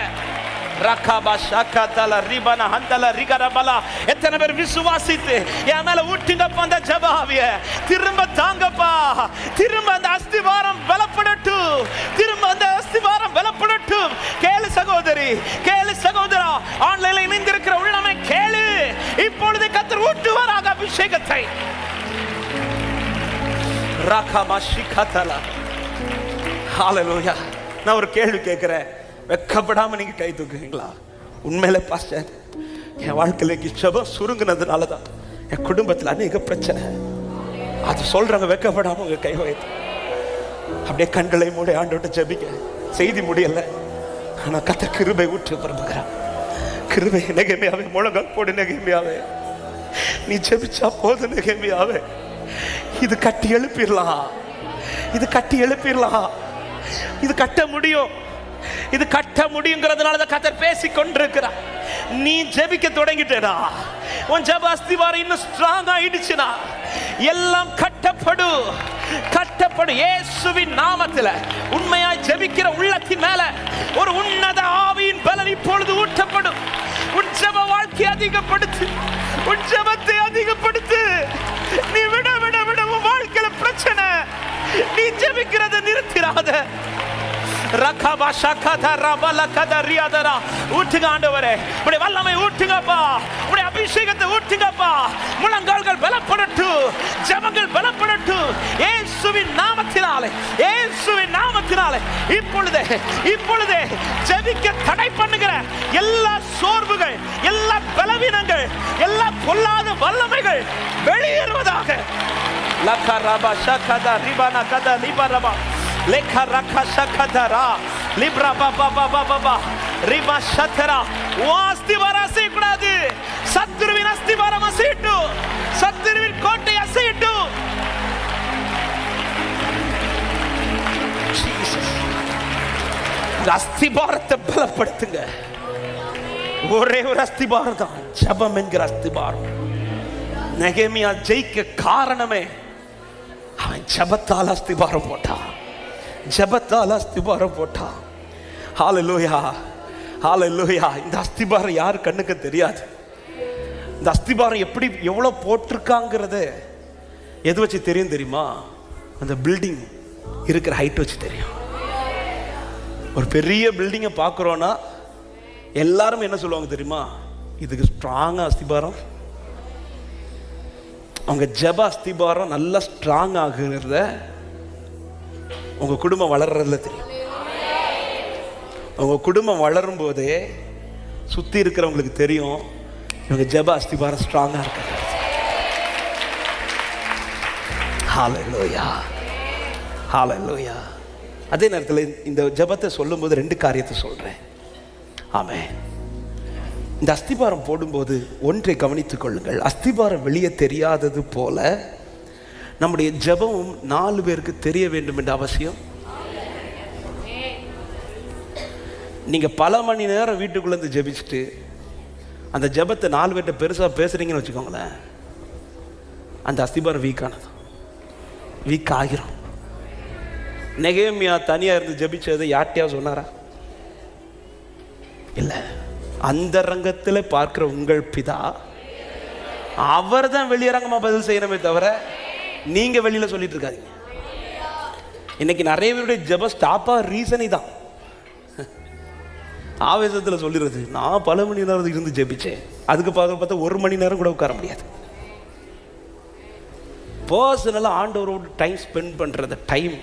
எத்தனை பேர் விசுவாசித்து என் மேல ஊட்டிங்கப்பா அந்த ஜெபாவிய, திரும்ப தாங்கப்பா, திரும்ப அந்த அஸ்திவாரம் பலப்படட்டும், திரும்ப அந்த அஸ்திவாரம் பலப்படட்டும். கேளு சகோதரி, கேளு சகோதரா, ஆன்லைன்ல இணைந்திருக்கிற உள்ளமே கேளு, இப்பொழுது கர்த்தர் ஊட்டுவாராக அபிஷேகத்தை. ஹalleluya. நான் ஒரு கேள்வி கேட்கிறேன், வெக்கப்படாம நீங்க கை தூக்குவீங்களா? உண்மையிலே பாஸ்டர், என் வாழ்க்கையில ஜெபம் சுருங்குனதுனால தான் என் குடும்பத்தில் அநேக பிரச்சனை, அது சொல்றவங்க வெக்கப்படாம உங்க கை வைத்து அப்படியே கண்களை மூடி ஆண்டவர்ட்ட ஜெபிக்க. செய்தி முடியல, ஆனா கர்த்தர் கிருபை ஊற்ற விரும்புகிறார். கிருபை நெகேமியாவே, முழங்கால் போடு நெகேமியாவே, நீ ஜெபிச்சா போதும் நெகேமியாவே, இது கட்டி எழுப்பிடலாம், இது கட்டி எழுப்பிடலாம், இது கட்ட முடியும், இது கட்ட முடியுங்கிறதுனால தான் கர்த்தர் பேசிக் கொண்டிருக்கிறார். நீ ஜெபிக்க தொடங்கிட்டேனா, உன் ஜெப அஸ்திவாரம் இன்னும் ஸ்ட்ராங் ஆயிடுச்சுனா எல்லாம் கட்டப்படும், கட்டப்படும். இயேசுவின் நாமத்தில் உண்மையாய் ஜெபிக்கிற உள்ளத்தின் மேல ஒரு உன்னத ஆவியின் பலன் இப்பொழுது ஊற்றப்படும். உன் ஜெப வாழ்க்கையை அதிகப்படுத்து, உன் ஜெபத்தை அதிகப்படுத்து. நீ விட விட விட உன் வாழ்க்கையில பிரச்சனை, நீ ஜெபிக்கிறத நிறுத்திராத. ரகபா ஷகதா ரபல கதரியாதரா, ஊற்றுங்க ஆண்டவரே, உடைய வல்லமை ஊற்றுங்கப்பா, உடைய அபிஷேகத்தை ஊற்றுங்கப்பா. முழங்கால்கள் பலப்படட்டும், ஜெபங்கள் பலப்படட்டும், இயேசுவின் நாமத்தினாலே, இயேசுவின் நாமத்தினாலே. இப்பொழுதே இப்பொழுதே ஜெபிக்க தடை பண்ணுகிற எல்லா சோர்வுகள், எல்லா பலவீனங்கள், எல்லா பொல்லாத வல்லமைகள் வெளியேறுவதாக. லகரபா ஷகதா ரிபானா கதா லிபரபா லேகா ரகா ஷகதரா லிப்ரா பாபா பாபா பாபா ரிபா ஷதரா. அஸ்திவாரம் அசையக்கூடாது, சத்துருவின் அஸ்திவாரம் அசையட்டும், சத்துருவின் கோட்டை அசையட்டும். அஸ்திபாரத்தை பலப்படுத்துங்க. ஒரே ஒரு அஸ்திபாரம் தான், ஜெபம் என்கிற அஸ்திபாரம். நெகேமியா ஜெயிக்க காரணமே அவன் ஜெபத்தால் அஸ்திபாரம் போட்டான், ஜெபத்தால் அஸ்திபாரம் போட்டான். ஹalleluya, ஹalleluya. இந்த அஸ்திபாரம் யார் கண்ணுக்கு தெரியாது. இந்த அஸ்திபாரம் எப்படி எவ்வளவு போட்டிருக்காங்கிறது எது வச்சு தெரியும் தெரியுமா? அந்த பில்டிங் இருக்கிற ஹைட் வச்சு தெரியும். ஒரு பெரிய பில்டிங்கை பார்க்குறோன்னா எல்லாரும் என்ன சொல்லுவாங்க தெரியுமா? இதுக்கு ஸ்ட்ராங்கா அஸ்திபாரம். அவங்க ஜெப அஸ்திபாரம் நல்லா ஸ்ட்ராங் ஆகுறத உங்க குடும்பம் வளர்றதுல தெரியும். உங்க குடும்பம் வளரும் போதே சுத்தி இருக்கிறவங்களுக்கு தெரியும் இவங்க ஜெப அஸ்திபாரம் ஸ்ட்ராங்கா இருக்கு. ஹalleluya, ஹalleluya. அதே நேரத்தில் இந்த ஜெபத்தை சொல்லும்போது ரெண்டு காரியத்தை சொல்றேன். ஆமென். இந்த அஸ்திபாரம் போடும்போது ஒன்றை கவனித்துக் கொள்ளுங்கள். அஸ்திபாரம் வெளியே தெரியாதது போல நம்முடைய ஜெபமும் 4 பேருக்கு தெரிய வேண்டும் என்ற அவசியம். நீங்க பல மணி நேரம் வீட்டுக்குள்ள இருந்து ஜெபிச்சுட்டு அந்த ஜெபத்தை 4 பேர்ட்ட பெருசா பேசுறீங்கன்னு வச்சுக்கோங்களேன், அந்த அஸ்திபாரம் வீக் ஆனது, வீக் ஆகிரும். நெகேமியா தனியா இருந்து ஜெபிச்சது யார்ட்டையா சொன்னாரா? இல்ல. அந்த ரங்கத்தில் பார்க்கிற உங்கள் பிதா அவர் தான் வெளியரங்கமா பதில் செய்யணுமே தவிர நீங்க வெளியில சொல்லிட்டு இருக்காதீங்க. இன்னைக்கு நிறைய பேருடைய ஜெப ஸ்டாப்பா ரீசன் இதான். ஆவேசத்தில் சொல்லிடுறது, நான் பல மணி நேரம் இருந்து ஜெபிச்சேன், அதுக்கு பார்த்தா 1 மணி நேரம் கூட உட்கார முடியாது. பர்சனலாக ஆண்டவரோடு டைம் ஸ்பெண்ட் பண்ணுறது, டைம்,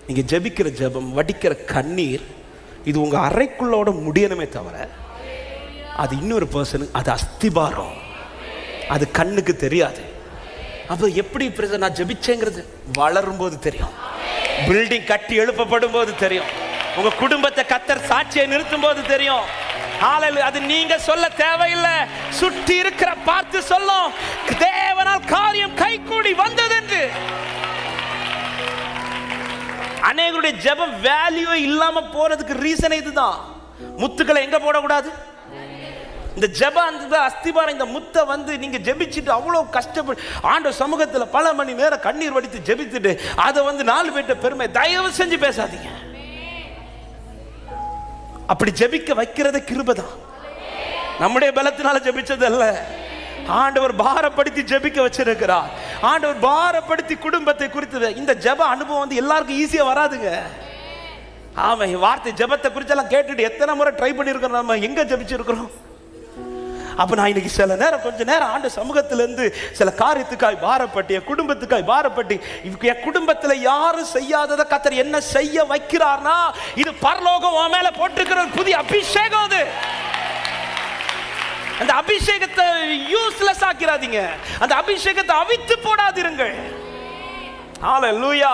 நீங்கள் ஜெபிக்கிற ஜெபம், வடிக்கிற கண்ணீர், இது உங்கள் அறைக்குள்ளோட முடியணுமே தவிர அது இன்னொரு பர்சனுக்கு அது அஸ்திபாரம், அது கண்ணுக்கு தெரியாது. அப்போ எப்படி பிரதர் நான் ஜெபிச்சேங்கிறது வளரும் போது தெரியும், பில்டிங் கட்டி எழுப்பப்படும் போது தெரியும், உங்க குடும்பத்தை கர்த்தர் சாட்சியை நிறுத்தும் போது தெரியும். அது நீங்க சொல்ல தேவையில்லை, சுற்றி இருக்கிற பார்த்து சொல்லும், தேவனால் காரியம் கைகூடி வந்தது என்று. அநேகருடைய ஜெபம் வேல்யூ இல்லாம போறதுக்கு ரீசன் இதுதான். முத்துக்களை எங்க போடக்கூடாது? இந்த ஜெப அந்த அஸ்திபாரம், இந்த முத்தை வந்து நீங்க ஜெபிச்சுட்டு அவ்வளவு கஷ்டப்பட்டு ஆண்டவர் சமூகத்தில் பல மணி நேரம் கண்ணீர் வடித்து ஜெபித்துட்டு அதை வந்து 4 பேர்ட்ட பெருமை தயவு செஞ்சு பேசாதீங்க. அப்படி ஜெபிக்க வைக்கிறத கிருபைதான், நம்முடைய பலத்தினால ஜெபிச்சது அல்ல. ஆண்டவர் பாரப்படுத்தி ஜெபிக்க வச்சிருக்கிறார். ஆண்டவர் பாரப்படுத்தி குடும்பத்தை குறித்து. இந்த ஜெப அனுபவம் வந்து எல்லாருக்கும் ஈஸியா வராதுங்க. ஆமா, வார்த்தை ஜெபத்தை குறிச்செல்லாம் கேட்டுட்டு எத்தனை முறை ட்ரை பண்ணிருக்கிறோம், நம்ம எங்க ஜெபிச்சிருக்கிறோம். அப்ப நான் இன்னைக்கு சில நேரம் கொஞ்ச நேரம் ஆண்டு சமூகத்திலிருந்து சில காரியத்துக்காய் பாரப்பட்டு, என் குடும்பத்துக்காய் பாரப்பட்டு, என் குடும்பத்துல யாரும் செய்யாததை கர்த்தர் என்ன செய்ய வைக்கிறார்னா, இது பரலோகம் உன் மேல போட்டிருக்கிற ஒரு புதிய அபிஷேகம். அது அந்த அபிஷேகத்தை யூஸ்லெஸ் ஆக்கிறாதீங்க, அந்த அபிஷேகத்தை அவித்து போடாதீர்கள். ஹல்லேலூயா.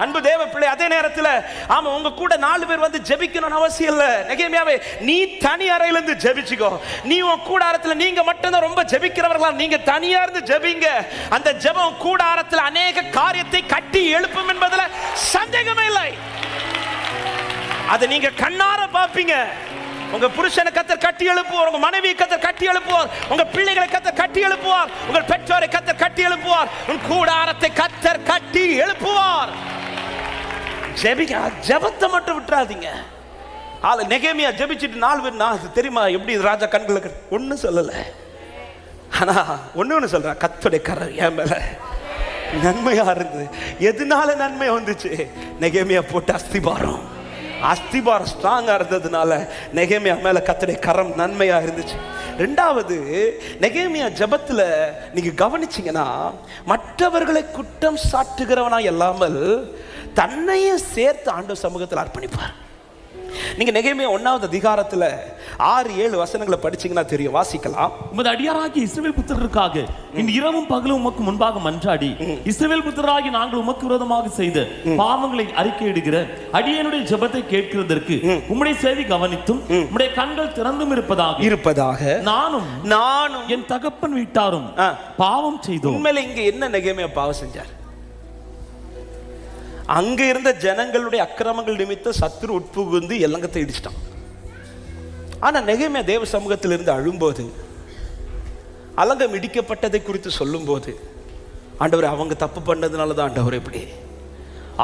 அன்பு தேவ பிள்ளை, அதே நேரத்தில் ஆமா உங்க கூட 4 பேர் வந்து ஜெபிக்கணும்னு அவசியம் இல்லை. நெகேமியாவே, நீ தனி அறையில இருந்து ஜெபிச்சுக்கோ. நீ உன் கூடாரத்தில் நீங்க மட்டும்தான் ரொம்ப ஜெபிக்கிறவர்களா, நீங்க தனியா இருந்து ஜெபிங்க. அந்த ஜெபம் கூடாரத்தில் அநேக காரியத்தை கட்டி எழுப்பும் என்பதுல சந்தேகமே இல்லை. அதை நீங்க கண்ணார பாப்பீங்க. உங்க புருஷனை கர்த்தர் கட்டி எழுப்புவார், உங்க மனைவியை கர்த்தர் கட்டி எழுப்புவார், உங்க பிள்ளைகளை கர்த்தர் கட்டி எழுப்புவார், உங்கள் பெற்றோரை கர்த்தர் கட்டி எழுப்புவார், உன் கூடாரத்தை கர்த்தர் கட்டி எழுப்புவார். ஜெபத்தை மட்டும் விட்டுறாதீங்க. நெகேமியா ஜெபிச்சுட்டு 4 பேர், நான் தெரியுமா எப்படி ராஜா கண்களுக்கு ஒன்னும் சொல்லல, ஆனா ஒன்னு சொல்ற, கர்த்தருடைய கரம் என் மேல நன்மையா இருந்தது. எதனால நன்மை வந்துச்சு? நெகேமியா போட்டு அஸ்திபாரம் ஸ்ட்ராங்கா இருந்ததுனால நெகேமியா மேல கர்த்தருடைய கரம் நன்மையா இருந்துச்சு. 2வது, நெகேமியா ஜெபத்துல நீங்க கவனிச்சீங்கன்னா, மற்றவர்களை குற்றம் சாட்டுகிறவனா இல்லாமல் தன்னையும் சேர்த்து ஆண்டவர் சமூகத்தில் அர்ப்பணிப்பார். நீங்க நெகேமியா 1வது அதிகாரத்துல 6-7 வசனங்களை படிச்சீங்கன்னா தெரியும், வாசிக்கலாம். உமது அடியாராகிய இஸ்ரவேல் புத்திரருக்காக இந்த இரவும் பகலும் உமக்கு முன்பாக மன்றாடி, இஸ்ரவேல் புத்திரராகி நாங்கள் உமக்கு விரோதமாக செய்த பாவங்களை அறிக்கையிடுகிற அடியனுடைய ஜெபத்தை கேட்கிறதற்கு உம்முடைய செவி கவனித்தும் உம்முடைய கண்கள் திறந்தும் இருப்பதாக நானும் என் தகப்பன் வீட்டாரும் பாவம் செய்தோம். உண்மையில இங்க என்ன நெகேமியா பாவம் செஞ்சார்? அங்க இருந்த ஜனங்களுடைய அக்கிரமங்கள் நிமித்தம் சத்துரு உட்புகுந்து எல்லங்கத்தை இடிச்சிட்டான். ஆனா நெகேமியா தேவ சமூகத்தில் இருந்து அழும்போது, அலங்கம் இடிக்கப்பட்டதை குறித்து சொல்லும் போது, ஆண்டவர் அவங்க தப்பு பண்ணதுனால தான் ஆண்டவர் இப்படி,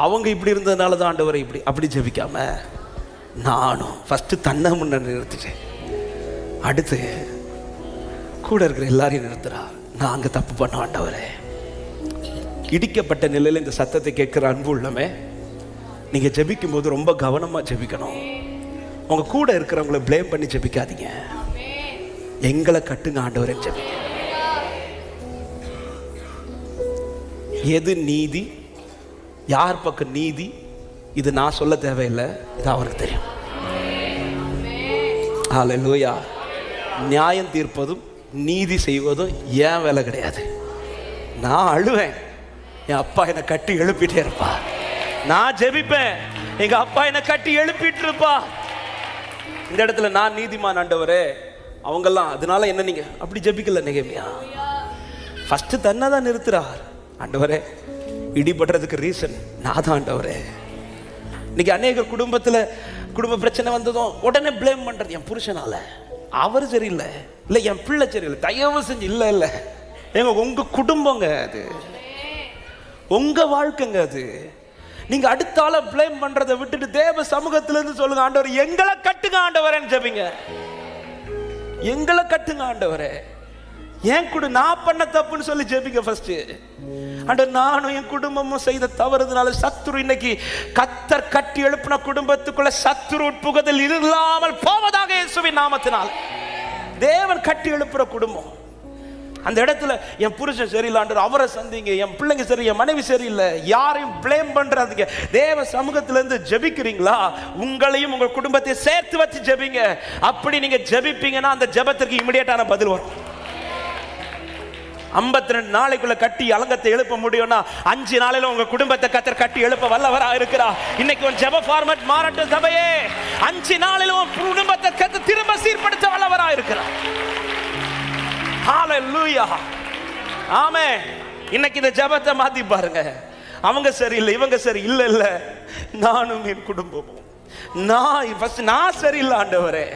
அவங்க இப்படி இருந்ததுனால தான் ஆண்டவர் இப்படி, அப்படி ஜெபிக்காம நானும் ஃபர்ஸ்ட் தன்னை முன்ன நிறுத்திட்டேன், அடுத்து கூட இருக்கிற எல்லாரையும் நிறுத்துறார். நான் அங்க தப்பு பண்ண ஆண்டவரே. இடிக்கப்பட்ட நிலையில் இந்த சத்தத்தை கேட்கிற அன்பு உள்ளமே, நீங்க ஜெபிக்கும் போது ரொம்ப கவனமா ஜெபிக்கணும். உங்க கூட இருக்கிறவங்களை பிளேம் பண்ணி ஜெபிக்காதீங்க. எங்களை கட்டுங்க ஆண்டவரே ஜெபிங்க. எது நீதி, யார் பக்கம் நீதி, இது நான் சொல்ல தேவையில்லை, இது அவருக்கு தெரியும். ஹல்லேலூயா. நியாயம் தீர்ப்பதும் நீதி செய்வதும் ஏன் வேலை கிடையாது. நான் அழுவேன், என் அப்பா என்னை கட்டி எழுப்பிட்டே இருப்பா. நான் ஜெபிப்பேன், எங்க அப்பா என்னை கட்டி எழுப்பிட்டு இருப்பா. இந்த இடத்துல நான் நீதிமான் ஆண்டவரே, அவங்கெல்லாம் அதனால என்ன நீங்க அப்படி ஜெபிக்கல. நெகேமியா ஃபர்ஸ்ட் தன்னை தான் நிறுத்துறார். ஆண்டவரே, இடிபடுறதுக்கு ரீசன் நான் தான் ஆண்டவரே. இன்னைக்கு அநேக குடும்ப பிரச்சனை வந்ததும் உடனே பிளேம் பண்றது, என் புருஷனால, அவர் சரியில்லை, இல்லை என் பிள்ளை சரியில்லை, தயவு செஞ்சு இல்லை எங்க உங்க குடும்பங்க, அது உங்க வாழ்க்கைங்க, அது நீங்க அடுத்த ஆளை ப்ளேம் பண்றதை விட்டுட்டு தேவ சமூகத்துல இருந்து சொல்லுங்க, ஆண்டவர் எங்களை கட்டுங்க ஆண்டவரேன்னு ஜெபிங்க. எங்களை கட்டுங்க ஆண்டவரே, ஏன் கூட நான் பண்ண தப்புன்னு சொல்லி ஜெபிங்க ஃபர்ஸ்ட். ஆண்டவர் நானும் என் குடும்பமும் செய்த தவறுதனால சத்துரு இன்னைக்கு கத்தர் கட்டி எழுப்பின குடும்பத்துக்குள்ள சத்துரு உட்புகுதல் இல்லாமல் போவதாக இயேசுவின் நாமத்தினால். தேவன் கட்டி எழுப்புற குடும்பம், அந்த இடத்துல என் புருஷன் சரியில்லை, அவரை சந்திங்க, என் பிள்ளைங்க சரி, என் மனைவி சரியில்லை, யாரையும் பிளேம் பண்றாதீங்க. தேவ சமூகத்துல இருந்து ஜெபிக்கிறீங்களா, உங்களையும் உங்க குடும்பத்தையும் சேர்த்து வச்சு ஜெபிங்க. அப்படி நீங்க ஜெபிப்பீங்கன்னா அந்த ஜெபத்திற்கு இமிடியேட்டான பதில் வரும். 52 நாளைக்குள்ள கட்டி அலங்கத்தை எழுப்ப முடியும்னா 5 நாளில உங்க குடும்பத்தை கத்தர் கட்டி எழுப்ப வல்லவரா இருக்கிறார். இன்னைக்கு ஒரு ஜெப ஃபார்மட் மாறட்டும் சபையே. 5 நாளில உங்க குடும்பத்தை கத்தர் திரும்ப சீர்படுத்த வல்லவரா இருக்கிறார். ஹalleluya, ஆமென். இன்னைக்கு இந்த ஜெபத்தை மாத்தி பாருங்க. அவங்க சரியில்லை, இவங்க சரி இல்லை, இல்ல நானும் என் குடும்பமும், நான் சரியில்லை ஆண்டவரே,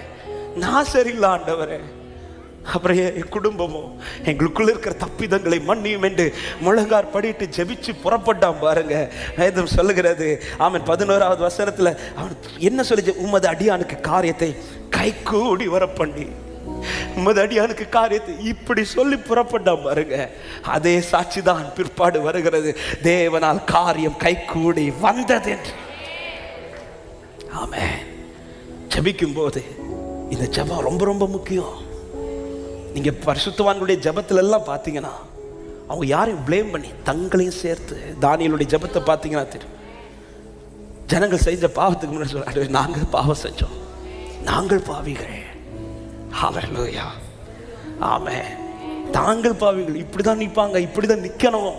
நான் சரியில்லை ஆண்டவரே, அப்புறம் என் குடும்பமும் எங்களுக்குள்ள இருக்கிற தப்பிதங்களை மன்னியும் என்று முழங்கார் படிட்டு ஜெபிச்சு புறப்பட்டான் பாருங்க. வேதம் சொல்லுகிறது, ஆமென், 11வது வசனத்துல அவன் என்ன சொல்லி, உமது அடியானுக்கு காரியத்தை கைகூடி வர பண்ணி, உமது அடியானுக்கு காரியத்தை இப்படி சொல்லி புறப்பட்டான் பாருங்க. அதே சாட்சிதான் பிற்பாடு வருகிறது, தேவனால் காரியம் கைகூடி வந்தது என்று. ஆமென். ஜெபிக்கும் போது இந்த ஜெபம் ரொம்ப ரொம்ப முக்கியம். நீங்க பரிசுத்தவான்களுடைய ஜெபத்துல எல்லாம் பாத்தீங்கன்னா அவங்க யாரையும் பிளேம் பண்ணி தங்களையும் சேர்த்து, தானியேலுடைய ஜெபத்தை பாத்தீங்கன்னா தெரியும், ஜனங்கள் செஞ்ச பாவத்துக்கு முன்னாடி சொல்ல, நாங்கள் பாவம் செஞ்சோம், நாங்கள் பாவிகள், ஹalleluya, ஆமென், தாங்கள் பாவிகள், இப்படிதான் நிற்பாங்க, இப்படிதான் நிக்கணும்.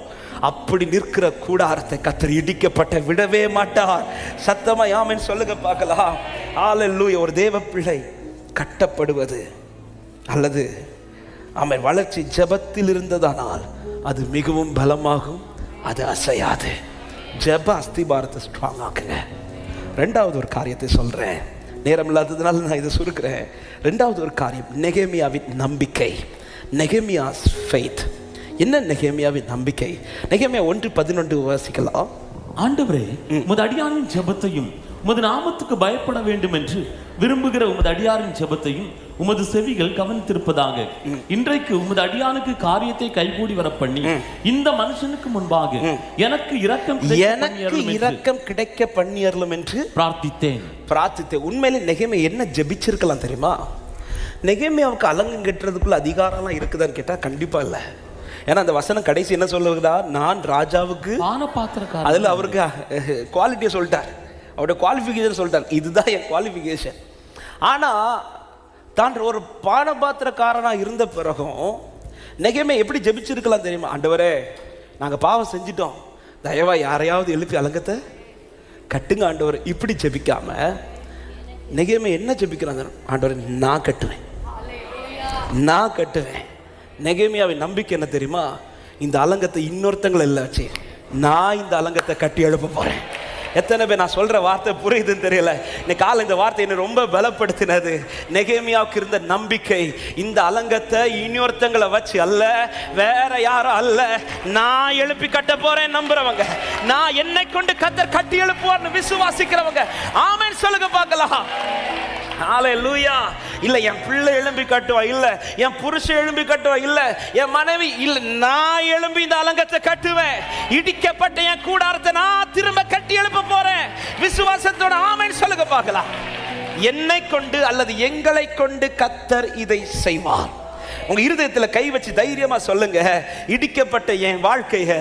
அப்படி நிற்கிற கூடாரத்தை கர்த்தர் இடிக்கப்பட்ட விடவே மாட்டார். சத்தமா ஆமென் சொல்லுங்க பார்க்கலாம். ஹalleluya. ஒரு தேவ பிள்ளை கட்டப்படுவது அல்லது ஆமென் வளர்ச்சி ஜெபத்தில் இருந்ததானால் அது மிகவும் பலமாகும், அது அசையாது. ஜெப அஸ்திபாரத்தை ஸ்ட்ராங் ஆக்குங்க. 2வது ஒரு காரியத்தை சொல்றேன், நேரம் இல்லாததுனால நான் இதை சுருக்கிறேன். 2வது ஒரு காரியம், நெகேமியாவின் நம்பிக்கை. நெகேமியாஸ் ஃபெய்த். என்ன நெகேமியாவின் நம்பிக்கை? நெகேமியா 1:11 வாசிக்கலாம். ஆண்டவரே, உமது அடியாரின் ஜெபத்தையும் உமது நாமத்துக்கு பயப்பட வேண்டும் என்று விரும்புகிற உமது அடியாரின் ஜெபத்தையும் உமது செவிகள் கவனித்திருப்பதாக. இன்றைக்கு உமது அடியானுக்கு காரியத்தை கைகூடி வர பண்ணி இந்த மனுஷனுக்கு முன்பாக எனக்கு இரக்கம் கிடைக்க பண்ணியறலும் என்று பிரார்த்தித்தேன். உண்மையிலே நெகேமியா என்ன ஜெபிச்சிருக்கலாம் தெரியுமா? நெகேமியாவுக்கு அலங்கம் கட்டுறதுக்குள்ள அதிகாரம்லாம் இருக்குதான்னு கேட்டா கண்டிப்பா இல்லை. ஏன்னா அந்த வசனம் கடைசி என்ன சொல்லுதா, நான் ராஜாவுக்கு பானபாத்திரக்காரன். அதுல அவருக்கு குவாலிட்டியை சொல்லிட்டார், அவருடைய குவாலிஃபிகேஷன் சொல்லிட்டார், இதுதான் என் குவாலிஃபிகேஷன். ஆனா தான் ஒரு பானபாத்திரக்காரனா இருந்த பிறகும் நெகேமியா எப்படி ஜெபிச்சிருக்கலாம் தெரியுமா? ஆண்டவரே, நாங்க பாவம் செஞ்சிட்டோம், தயவா யாரையாவது எழுப்பி அலங்கத்தை கட்டுங்க ஆண்டவர். இப்படி ஜெபிக்காம நெகேமியா என்ன ஜெபிக்கிறாங்க? ஆண்டவரே, நான் கட்டுவேன், நான் கட்டுவேன். நெகேமியாவின் நம்பிக்கை என்ன தெரியுமா? இந்த அலங்கத்தை இன்னொருத்தங்களை இல்லை வச்சு நான் இந்த அலங்கத்தை கட்டி எழுப்ப போறேன். எத்தனை பேர் நான் சொல்ற வார்த்தை புரியுதுன்னு தெரியல. இன்னைக்கு காலை இந்த வார்த்தை என்ன ரொம்ப பலப்படுத்தினது. நெகேமியாவுக்கு இருந்த நம்பிக்கை, இந்த அலங்கத்தை இன்னொருத்தங்களை வச்சு அல்ல, வேற யாரும் அல்ல, நான் எழுப்பி கட்ட போறேன் நம்புறவங்க, நான் என்னை கொண்டு கர்த்தர் கட்டி எழுப்புவார்னு விசுவாசிக்கிறவங்க ஆமென் சொல்லுங்க பார்க்கலாம். ஹalleluya. இல்ல என் பிள்ளை எழும்பி கட்டுவா, இல்ல என் புருஷன் எழும்பி கட்டுவா, இல்ல என் மனைவி, இல்ல நான் எழும்பி இந்த அலங்கத்தை கட்டுவேன். இடிக்கப்பட்ட என் கூடாரத்தை நான் திரும்ப கட்டி எழுப்ப போறேன். விசுவாசத்தோட ஆமென் சொல்லுங்க பார்க்கலாம். என்னை கொண்டு அல்லது எங்களை கொண்டு கர்த்தர் இதை செய்வார். உங்க இருதயத்துல கை வச்சு தைரியமா சொல்லுங்க, இடிக்கப்பட்ட என் வாழ்க்கையை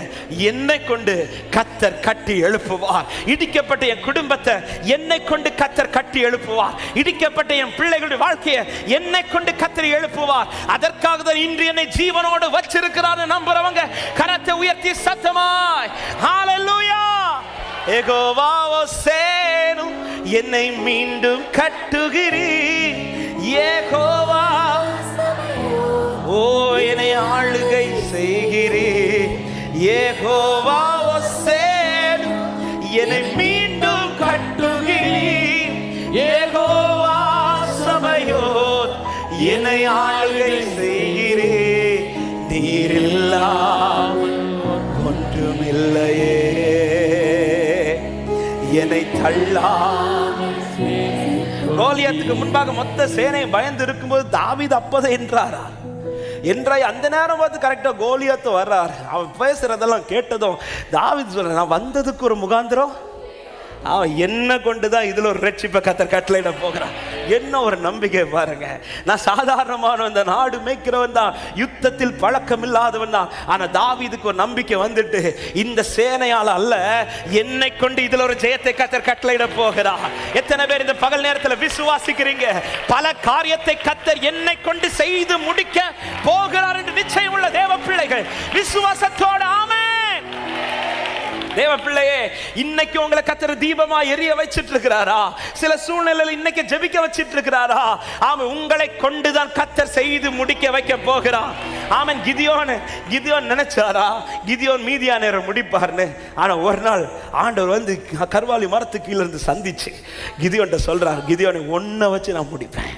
என்னை கொண்டு கர்த்தர் கட்டி எழுப்புவார். இடிக்கப்பட்ட என் குடும்பத்தை என்னை கொண்டு கர்த்தர் கட்டி எழுப்புவார். இடிக்கப்பட்ட என் பிள்ளைகளுடைய வாழ்க்கையை என்னை கொண்டு கர்த்தர் எழுப்புவார். அதற்காக தான் இன்று என்னை ஜீவனோடு வச்சிருக்கிறார் நம்புறவங்க கரத்தை உயர்த்தி சத்தமாய் ஹalleluya. யெகோவா சேனு என்னை மீண்டும் கட்டுகிறீர். யெகோவா ஓ என்னை ஆளுகை செய்கிறீர். யெகோவா சேனு என்னை மீண்டும் கட்டுகிறீர். யெகோவா சபையோர் என்னை ஆளுகை செய்கிறீர். நீரில்லாமல் ஒன்றுமில்லையே. தள்ளாமல். கோலியாத்துக்கு முன்பாக மொத்த சேனை பயந்து இருக்கும்போது தாவீது அப்பதான் என்றாரா என்றாய். அந்த நேரம் பார்த்து கரெக்டா கோலியாத்து வர்றார். அவன் பேசுறதெல்லாம் கேட்டதும் தாவீது சொல்ற, நான் வந்ததுக்கு ஒரு முகாந்திரம், அவன் என்ன கொண்டுதான் இதுல ஒரு ரட்சிப்பை கர்த்தர் கட்டளையிட போகிறான். என்ன ஒரு நம்பிக்கை பாருங்க. நான் சாதாரணமான இந்த நாடு மேய்க்கிறவன் தான், யுத்தத்தில் பழக்கம் இல்லாதவன் தான். ஆனா தாவீதுக்கு ஒரு நம்பிக்கை வந்துட்டு, இந்த சேனையால அல்ல, என்னை கொண்டு இதுல ஒரு ஜெயத்தை கர்த்தர் கட்டளையிட போகிறார். எத்தனை பேர் இந்த பகல் நேரத்தில் விசுவாசிக்கிறீங்க? பல காரியத்தை கர்த்தர் என்னை கொண்டு செய்து முடிக்க போகிறார் என்று நிச்சயம் உள்ள தேவ பிள்ளைகள் விசுவாசத்தோடு ஆமென். தேவ பிள்ளையே, இன்னைக்கு உங்களை கர்த்தர் தீபமா எரிய வச்சிட்டு இருக்கிறாரா? சில சூழ்நிலையில் இன்னைக்கு ஜெபிக்க வச்சிட்டு இருக்கிறாரா? ஆமென். உங்களை கொண்டுதான் கர்த்தர் செய்து முடிக்க வைக்க போகிறார். ஆமென். கிதியோன் நினைச்சாரா கிதியோன் மீதியானரை முடிப்பார்னு? ஆனா ஒரு நாள் ஆண்டவர் வந்து கர்வாலி மரத்துக்கு கீழே இருந்து சந்திச்சு கிதியோன்ட்ட சொல்றார், கிதியோனை ஒன்ன வச்சு நான் முடிப்பேன்,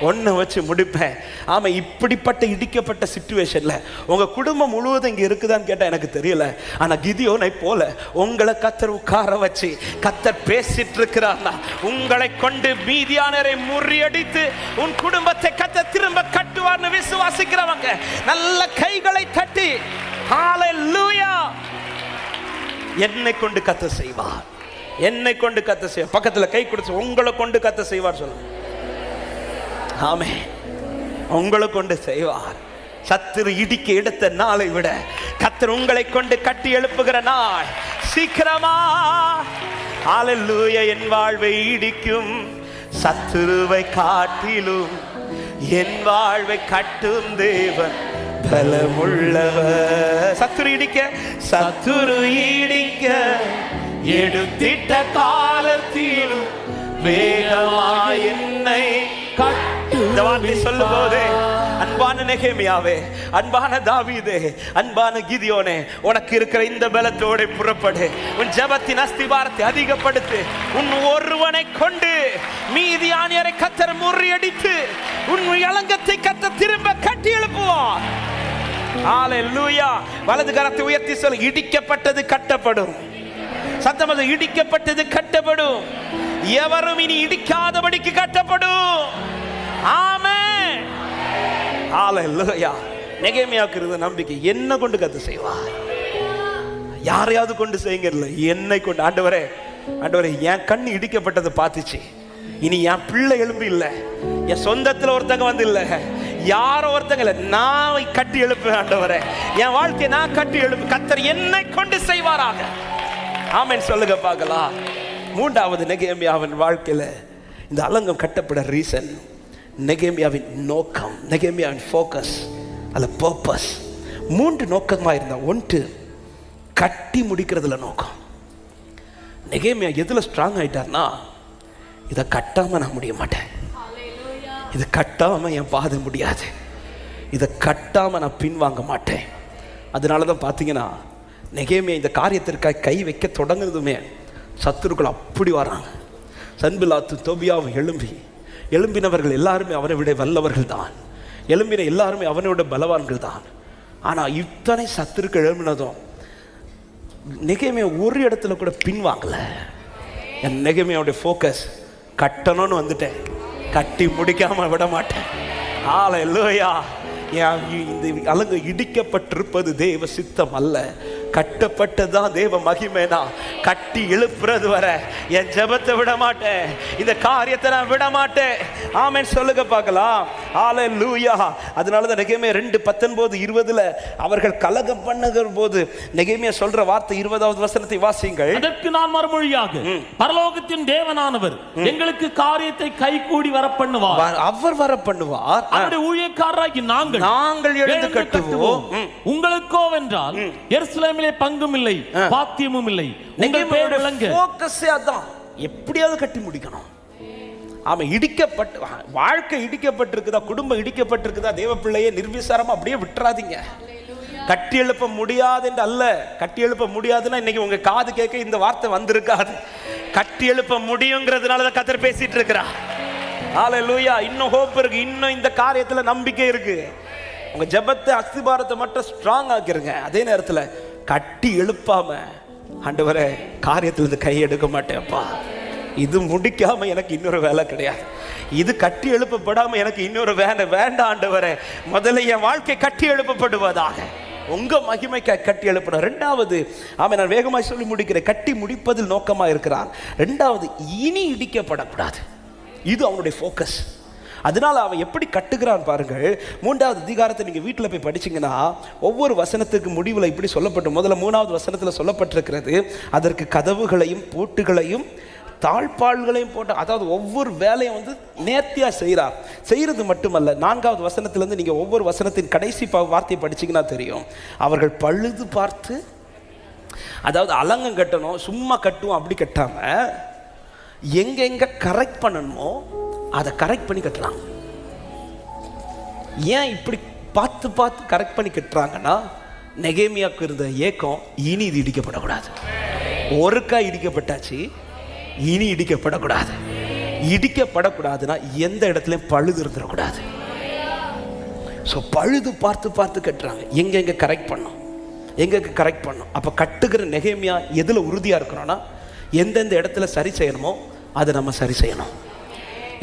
ஒன்ன வச்சு முடிப்பேன். ஆமா, இப்படிப்பட்ட இடிக்கப்பட்ட சிச்சுவேஷன்ல உங்க குடும்பம் முழுவதும் இங்க இருக்குதான்னு கேட்டா எனக்கு தெரியல. ஆனா கிதியோனை போல உங்களை கர்த்தர் உட்கார வச்சு கர்த்தர் பேசிட்டு இருக்கிறார். உங்களை கொண்டு மீதியானரை முறியடித்து உன் குடும்பத்தை கர்த்தர் திரும்ப கட்டுவார்னு விசுவாசிக்கிறவங்க நல்ல கைகளை தட்டி ஹalleluya. என்னை கொண்டு கர்த்தர் செய்வார், என்னை கொண்டு கர்த்தர் செய்வார். பக்கத்துல கை கொடுத்து உங்களை கொண்டு கர்த்தர் செய்வார் சொல்லுங்க. ஆமென். உங்களை கொண்டு செய்வார். சத்துரு இடிக்க எடுத்த நாளை விட கர்த்தர் உங்களை கொண்டு கட்டி எழுப்புகிற நாள் சீக்கிரமா. ஹalleluya. என் வாழ்வை இடிக்கும் சத்துருவை காட்டிலும் என் வாழ்வை கட்டும் தேவன் பலமுள்ளவர். சத்துரு இடிக்க எடுத்திட்ட காலத்திலும் வேகமாய் என்னை இந்த வார்த்தை சொல்லும் போது, அன்பான நெகேமியாவே, அன்பான தாவீதே, அன்பான கிதியோனே, உனக்கு இருக்கிற இந்த பலத்தோட புறப்படு. உன் ஜெபத்தின் அஸ்திபாரத்தை அதிகப்படுத்து. உன் ஒருவனை கொண்டு மீதியானியரை கர்த்தர் முறியடித்து உன் இளங்கத்தை கர்த்தர் திரும்ப கட்டி எழுப்புவார். ஹalleluya. வலது கரத்தை உயர்த்தி சொல், இடிக்கப்பட்டது கட்டப்படும். சத்தமாக, இடிக்கப்பட்டது கட்டப்படும். எவரும் இனி இடிக்காதபடிக்கு கட்டப்படும். ஆமென். ஹalleluya. நெகேமியாவுக்கு இருந்த நம்பிக்கை, என்ன கொண்டு கர்த்தர் செய்வார். யாரையாவது கொண்டு செய்யுங்க, என்னை கொண்டு. ஆண்டவரே, என் கண்ணு இடிக்கப்பட்டதை பார்த்துச்சு, இனி என் பிள்ளை எழும்பு இல்லை, என் சொந்தத்தில் ஒருத்தங்க வந்து இல்லை, யாரோ ஒருத்தங்க இல்லை, நான் கட்டி எழுப்பு. ஆண்டவரே, என் வாழ்க்கையை நான் கட்டி எழுப்பு. கர்த்தர் என்னை கொண்டு செய்வாராக. ஆமென் சொல்லுங்க பார்க்கலாம். மூன்றாவது நெகேமியாவின் வாழ்க்கையில இந்த அலங்கம் கட்டப்பட ரீசன், நெகேமியாவின் நோக்கம், நெகேமியாவின் ஃபோக்கஸ், அல்ல பர்பஸ். 3 நோக்கமாக இருந்தா. ஒன்று, கட்டி முடிக்கிறதுல நோக்கம். நெகேமியா எதுல ஸ்ட்ராங் ஆயிட்டார்னா, இதை கட்டாம நான் முடிய மாட்டேன், இது கட்டாம என் பாதை முடியாது, இதை கட்டாம நான் பின்வாங்க மாட்டேன். அதனாலதான் பார்த்தீங்கன்னா நெகேமியா இந்த காரியத்திற்காக கை வைக்க தொடங்குறதுமே சத்துருக்கள் அப்படி வராங்க. சன்பிலாத்து தோபியாவும் எழும்பினவர்கள் எல்லாருமே அவனை விட வல்லவர்கள் தான், எழும்பின எல்லாருமே அவனை விட பலவான்கள் தான். ஆனால் இத்தனை சத்துருக்கள் எழும்பினதும் நெகேமியா ஒரு இடத்துல கூட பின்வாங்கல. என் நெகேமியாவுடைய ஃபோக்கஸ், கட்டணும்னு வந்துட்டேன், கட்டி முடிக்காம விட மாட்டேன். ஹalleluya. இந்த அலங்கு இடிக்கப்பட்டிருப்பது தேவ சித்தம் அல்ல, கட்டப்பட்டதான் தேவ மகிமைனா. கட்டி எழுப்புறது வர என் ஜெபத்தை விட மாட்டேன், இந்த காரியத்தை நான் விட மாட்டேன். ஆமென் சொல்லுங்க பார்க்கலாம். ஹalleluya. அதனால தான் நெகேமியா 2:19-20 அவர்கள் கலகம் பண்ணுகிற போது நெகேமியா சொல்ற வார்த்தை 20வது வசனத்தை வாசியுங்கள். அதற்கு நான் மறுமொழியாக, பரலோகத்தின் தேவனானவர் எங்களுக்கு காரியத்தை கைகூடி வர பண்ணுவார், அவர் வர பண்ணுவார், அவருடைய ஊழியக்காரராகி நாங்கள் எழுந்து கட்டுவோம். உங்களுக்கோ வென்றால் எருசலேமிலே பங்கும் இல்லை, பாத்தியமும் இல்லை. உங்கள் பேர் விளங்க. ஃபோக்கஸ் அதான், எப்படியாவது கட்டி முடிக்கணும். ஆமா, இடிக்கப்பட்டு வாழ்க்கை இடிக்கப்பட்டிருக்குதா, குடும்பம் இடிக்கப்பட்டிருக்குதா, தேவ பிள்ளையே நிர்விசாரமா அப்படியே விட்டுறாதீங்க. கட்டி எழுப்ப முடியாது என்று அல்ல, கட்டி எழுப்ப முடியாதுன்னா இன்னைக்கு உங்க காது கேட்க இந்த வார்த்தை வந்திருக்காது. கட்டி எழுப்ப முடியுங்கிறதுனால தான் கர்த்தர் பேசிட்டு இருக்கிறா. ஹalleluya. இன்னும் ஹோப் இருக்கு, இன்னும் இந்த காரியத்துல நம்பிக்கை இருக்கு. உங்க ஜெபத்தை அஸ்திபாரத்தை மட்டும் ஸ்ட்ராங் ஆக்கிருங்க. அதே நேரத்தில் கட்டி எழுப்பாம ஆண்டவரே காரியத்திலிருந்து கை எடுக்க மாட்டேன்ப்பா, இது முடிக்காம எனக்கு இன்னொரு வேலை கிடையாது, இது கட்டி எழுப்பப்படாம எனக்கு இன்னொரு வேலை வேண்டாம் ஆண்டவரே, முதல்ல என் வாழ்க்கை கட்டி எழுப்பப்படுவதாக, உங்க மகிமைக்கு கட்டி எழுப்பணும். ரெண்டாவது, நான் வேகமாய் சொல்லி முடிக்கிறேன், கட்டி முடிப்பதில் நோக்கமா இருக்கிறான். ரெண்டாவது, இனி இடிக்கப்படக்கூடாது, இது அவனுடைய ஃபோக்கஸ். அதனால அவன் எப்படி கட்டுகிறான் பாருங்கள். 3வது அதிகாரத்தை நீங்க வீட்டில் போய் படிச்சீங்கன்னா ஒவ்வொரு வசனத்துக்கு முடிவில் இப்படி சொல்லப்பட்டு, முதல்ல 3வது வசனத்தில் சொல்லப்பட்டிருக்கிறது, அதற்கு கதவுகளையும் பூட்டுகளையும் தாழ்பாள்களையும் போட்டு, அதாவது ஒவ்வொரு வேலையும் வந்து நேர்த்தியாக செய்கிறது மட்டுமல்ல. 4வது வசனத்திலேருந்து நீங்கள் ஒவ்வொரு வசனத்தின் கடைசி வார்த்தையை படிச்சிங்கன்னா தெரியும், அவர்கள் பழுது பார்த்து, அதாவது அலங்கம் கட்டணும், சும்மா கட்டுவோம் அப்படி கட்டாமல் எங்கெங்க கரெக்ட் பண்ணணுமோ அதை கரெக்ட் பண்ணி கட்டுறாங்க. ஏன் இப்படி பார்த்து பார்த்து கரெக்ட் பண்ணி கட்டுறாங்கன்னா, நெகேமியாவுக்கு இருந்த ஏக்கம், இனி இது இடிக்கப்படக்கூடாது, ஒருக்கா இடிக்கப்பட்டாச்சு, இனி இடிக்கப்படக்கூடாது. இடிக்கப்படக்கூடாதுன்னா எந்த இடத்துலையும் பழுது இருந்துடக்கூடாது. ஸோ பழுது பார்த்து பார்த்து கட்டுறாங்க, எங்கெங்க கரெக்ட் பண்ணோம், எங்கெங்க கரெக்ட் பண்ணோம். அப்போ கட்டுகிற நெகேமியா எதில் உறுதியாக இருக்கிறோன்னா, எந்தெந்த இடத்துல சரி செய்யணுமோ அதை நம்ம சரி செய்யணும்.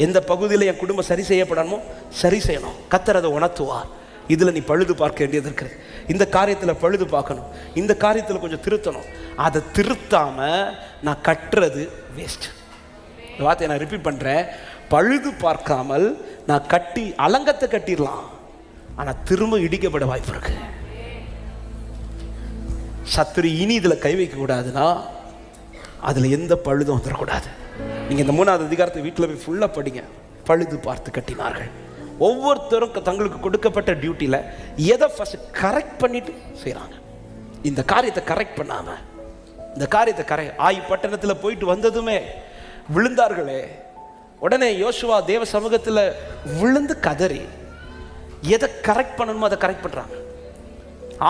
எந்த பகுதியில் என் குடும்பம் சரி செய்யப்படணுமோ சரி செய்யணும். கர்த்தர் அதை உணர்த்துவார். இதில் நீ பழுது பார்க்க வேண்டியது இருக்குது, இந்த காரியத்தில் பழுது பார்க்கணும், இந்த காரியத்தில் கொஞ்சம் திருத்தணும். அதை திருத்தாமல் நான் கட்டுறது வேஸ்ட். இந்த வார்த்தையை நான் ரிப்பீட் பண்ணுறேன், பழுது பார்க்காமல் நான் கட்டி அலங்கத்தை கட்டிடலாம், ஆனால் திரும்ப இடிக்கப்பட வாய்ப்பு இருக்கு. சத்துரு இனி இதில் கை வைக்கக்கூடாதுன்னா அதில் எந்த பழுதும் வந்துடக்கூடாது. நீங்கள் இந்த 3வது அதிகாரத்தை வீட்டில் போய் ஃபுல்லாக படிங்க. பழுது பார்த்து கட்டினார்கள். ஒவ்வொருத்தரும் தங்களுக்கு கொடுக்கப்பட்ட டியூட்டியில் எதை ஃபர்ஸ்ட் கரெக்ட் பண்ணிட்டு செய்கிறாங்க. இந்த காரியத்தை கரெக்ட் பண்ணாமல், இந்த காரியத்தை ஆயி பட்டணத்தில் போயிட்டு வந்ததுமே விழுந்தார்களே, உடனே யோசுவா தேவ சமூகத்தில் விழுந்து கதறி எதை கரெக்ட் பண்ணணுமோ அதை கரெக்ட் பண்ணுறாங்க.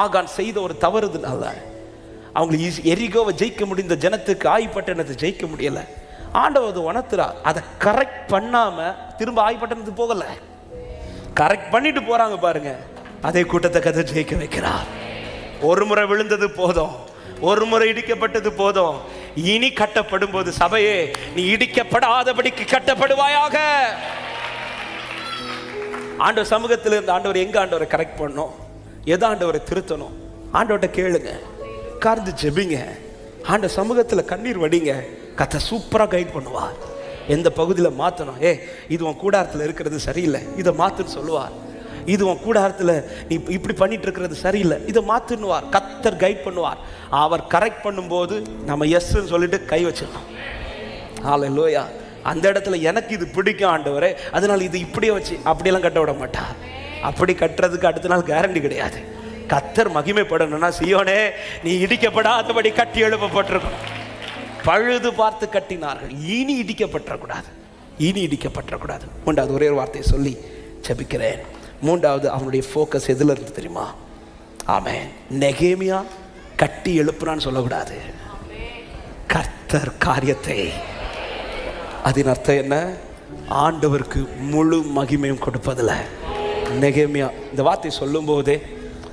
ஆகான் செய்த ஒரு தவறுதுனால அவங்களுக்கு எரிகோவை ஜெயிக்க முடிந்த ஜனத்துக்கு ஆயி பட்டணத்தை ஜெயிக்க முடியலை. ஆண்டவர் உணர்த்துறா, அதை கரெக்ட் பண்ணாமல் திரும்ப ஆயி பட்டணத்துக்கு போகலை, கரெக்ட் பண்ணிட்டு போறாங்க பாருங்க. அதே கூட்டத்தை கதை ஜெயிக்க வைக்கிறார். ஒரு முறை விழுந்தது போதும், ஒரு முறை இடிக்கப்பட்டது போதும், இனி கட்டப்படும் போது சபையே நீ இடிக்கப்படாதபடிக்கு கட்டப்படுவாயாக. ஆண்டவர் சமூகத்தில் இருந்து ஆண்டவர் எங்க ஆண்டவரை கரெக்ட் பண்ணணும், எதை ஆண்டவரை திருத்தணும், ஆண்டவர்கிட்ட கேளுங்க, உட்கார்ந்து ஜெபிங்க, ஆண்டவர் சமூகத்தில் கண்ணீர் வடிங்க. கத்தை சூப்பராக கைட் பண்ணுவார். எந்த பகுதியில் மாற்றணும், இது உன் கூடாரத்தில் இருக்கிறது சரியில்லை, இதை மாற்றுன்னு சொல்லுவார். இது உன் கூடாரத்தில் நீ இப்படி பண்ணிட்டு இருக்கிறது சரியில்லை, இதை மாற்றுன்னுவார். கத்தர் கைட் பண்ணுவார். அவர் கரெக்ட் பண்ணும்போது நம்ம எஸ்ன்னு சொல்லிட்டு கை வச்சிடணும். ஹல்லேலூயா. அந்த இடத்துல எனக்கு இது பிடிக்கும் ஆண்டவரே, அதனால இது இப்படியே வச்சு அப்படியெல்லாம் கட்ட விட மாட்டார். அப்படி கட்டுறதுக்கு அடுத்த நாள் கேரண்டி கிடையாது. கத்தர் மகிமைப்படணும்னா சீயோனே நீ இடிக்கப்படாதபடி கட்டி எழுப்பப்பட்டிருக்கணும். பழுது பார்த்து கட்டினார்கள், இனி இடிக்கப்பட்டக்கூடாது, இனி இடிக்கப்பட்டக்கூடாது. 3வது ஒரே ஒரு வார்த்தையை சொல்லி ஜெபிக்கிறேன். 3வது அவனுடைய ஃபோக்கஸ் எதில் இருந்து தெரியுமா? ஆமென். நெகேமியா கட்டி எழுப்புறான்னு சொல்லக்கூடாது, கர்த்தர் காரியத்தை. அதன் அர்த்தம் என்ன? ஆண்டவருக்கு முழு மகிமையும் கொடுப்பதில்ல. நெகேமியா இந்த வார்த்தை சொல்லும் போதே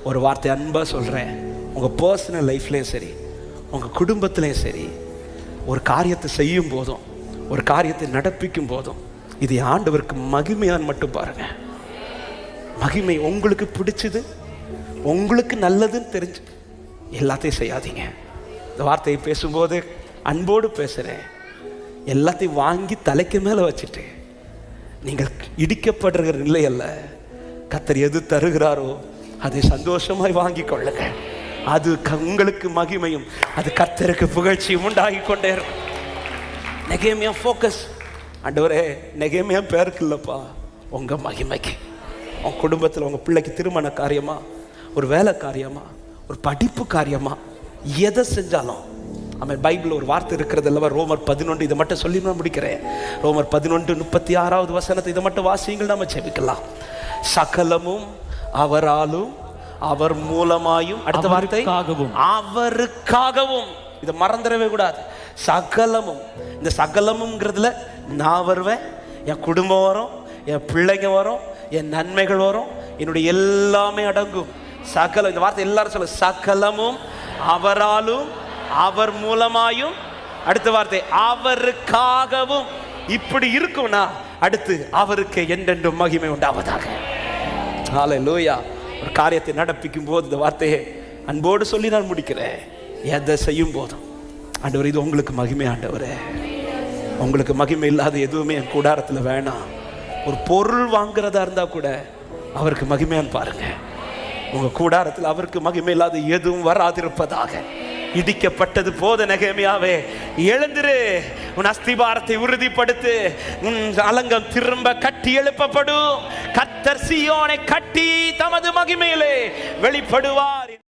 ஒரு வார்த்தை அன்பாக சொல்கிறேன். உங்கள் பர்சனல் லைஃப்லேயும் சரி, உங்கள் குடும்பத்திலையும் சரி, ஒரு காரியத்தை செய்யும் போதும், ஒரு காரியத்தை நடப்பிக்கும் போதும், இது ஆண்டவருக்கு மகிமையான்னு மட்டும் பாருங்க. மகிமை உங்களுக்கு பிடிச்சது, உங்களுக்கு நல்லதுன்னு தெரிஞ்சு எல்லாத்தையும் செய்யாதீங்க. இந்த வார்த்தையை பேசும்போது அன்போடு பேசுகிறேன். எல்லாத்தையும் வாங்கி தலைக்கு மேலே வச்சுட்டு நீங்கள் இடிக்கப்படுகிற நிலை அல்ல. கர்த்தர் எது தருகிறாரோ அதை சந்தோஷமாய் வாங்கி கொள்ளுங்க. அது உங்களுக்கு மகிமையும், அது கர்த்தருக்கு புகழ்ச்சியும் உண்டாகி கொண்டே இருக்கும். நெகேமியா ஃபோக்கஸ், ஆண்டவரே நெகேமியா பேருக்கு இல்லைப்பா, உங்கள் மகிமைக்கு. உங்கள் குடும்பத்தில் உங்கள் பிள்ளைக்கு திருமண காரியமா, ஒரு வேலை காரியமா, ஒரு படிப்பு காரியமா, எதை செஞ்சாலும் பைபிள் ஒரு வார்த்தை இருக்கிறது அல்லவா, ரோமர் 11, இதை மட்டும் சொல்லி நான் முடிக்கிறேன். ரோமர் 11:36 வசனத்தை இதை மட்டும் வாசியுங்கள், நம்ம ஜெபிக்கலாம். சகலமும் அவராலும் அவர் மூலமாயும், அடுத்த வார்த்தை அவருக்காகவும், இதை மறந்துடவே கூடாது. சகலமும், இந்த சகலமுங்கிறதுல நான் வருவேன், என் குடும்பம் வரும், என் பிள்ளைங்க வரும், என் நன்மைகள் வரும், என்னுடைய எல்லாமே அடங்கும். சகலம், இந்த வார்த்தை எல்லாரும் சொல்ல, சகலமும் அவராலும் அவர் மூலமாயும், அடுத்த வார்த்தை அவருக்காகவும். இப்படி இருக்கும்னா அடுத்து அவருக்கு என்றென்றும் மகிமை உண்டாவதாக. ஹல்லேலூயா. ஒரு காரியத்தை நடப்பிக்கும் போது இந்த வார்த்தையை அன்போடு சொல்லி நான் முடிக்கிறேன். எதை செய்யும் போதும் ஆண்டவர் இது உங்களுக்கு மகிமை, ஆண்டவரே உங்களுக்கு மகிமை இல்லாத எதுவுமே என் கூடாரத்தில் வேணாம். ஒரு பொருள் வாங்குறதா இருந்தா கூட அவருக்கு மகிமையான்னு பாருங்க. உங்க கூடாரத்தில் அவருக்கு மகிமை இல்லாத எதுவும் வராதிருப்பதாக. இடிக்கப்பட்டது போத நெகேமியாவே, எழுந்திரு, உன் அஸ்திபாரத்தை உறுதிப்படுத்து, உன் அலங்கம் திரும்ப கட்டி எழுப்பப்படும். கர்த்தர் சீயோனை கட்டி தமது மகிமையிலே வெளிப்படுவார்.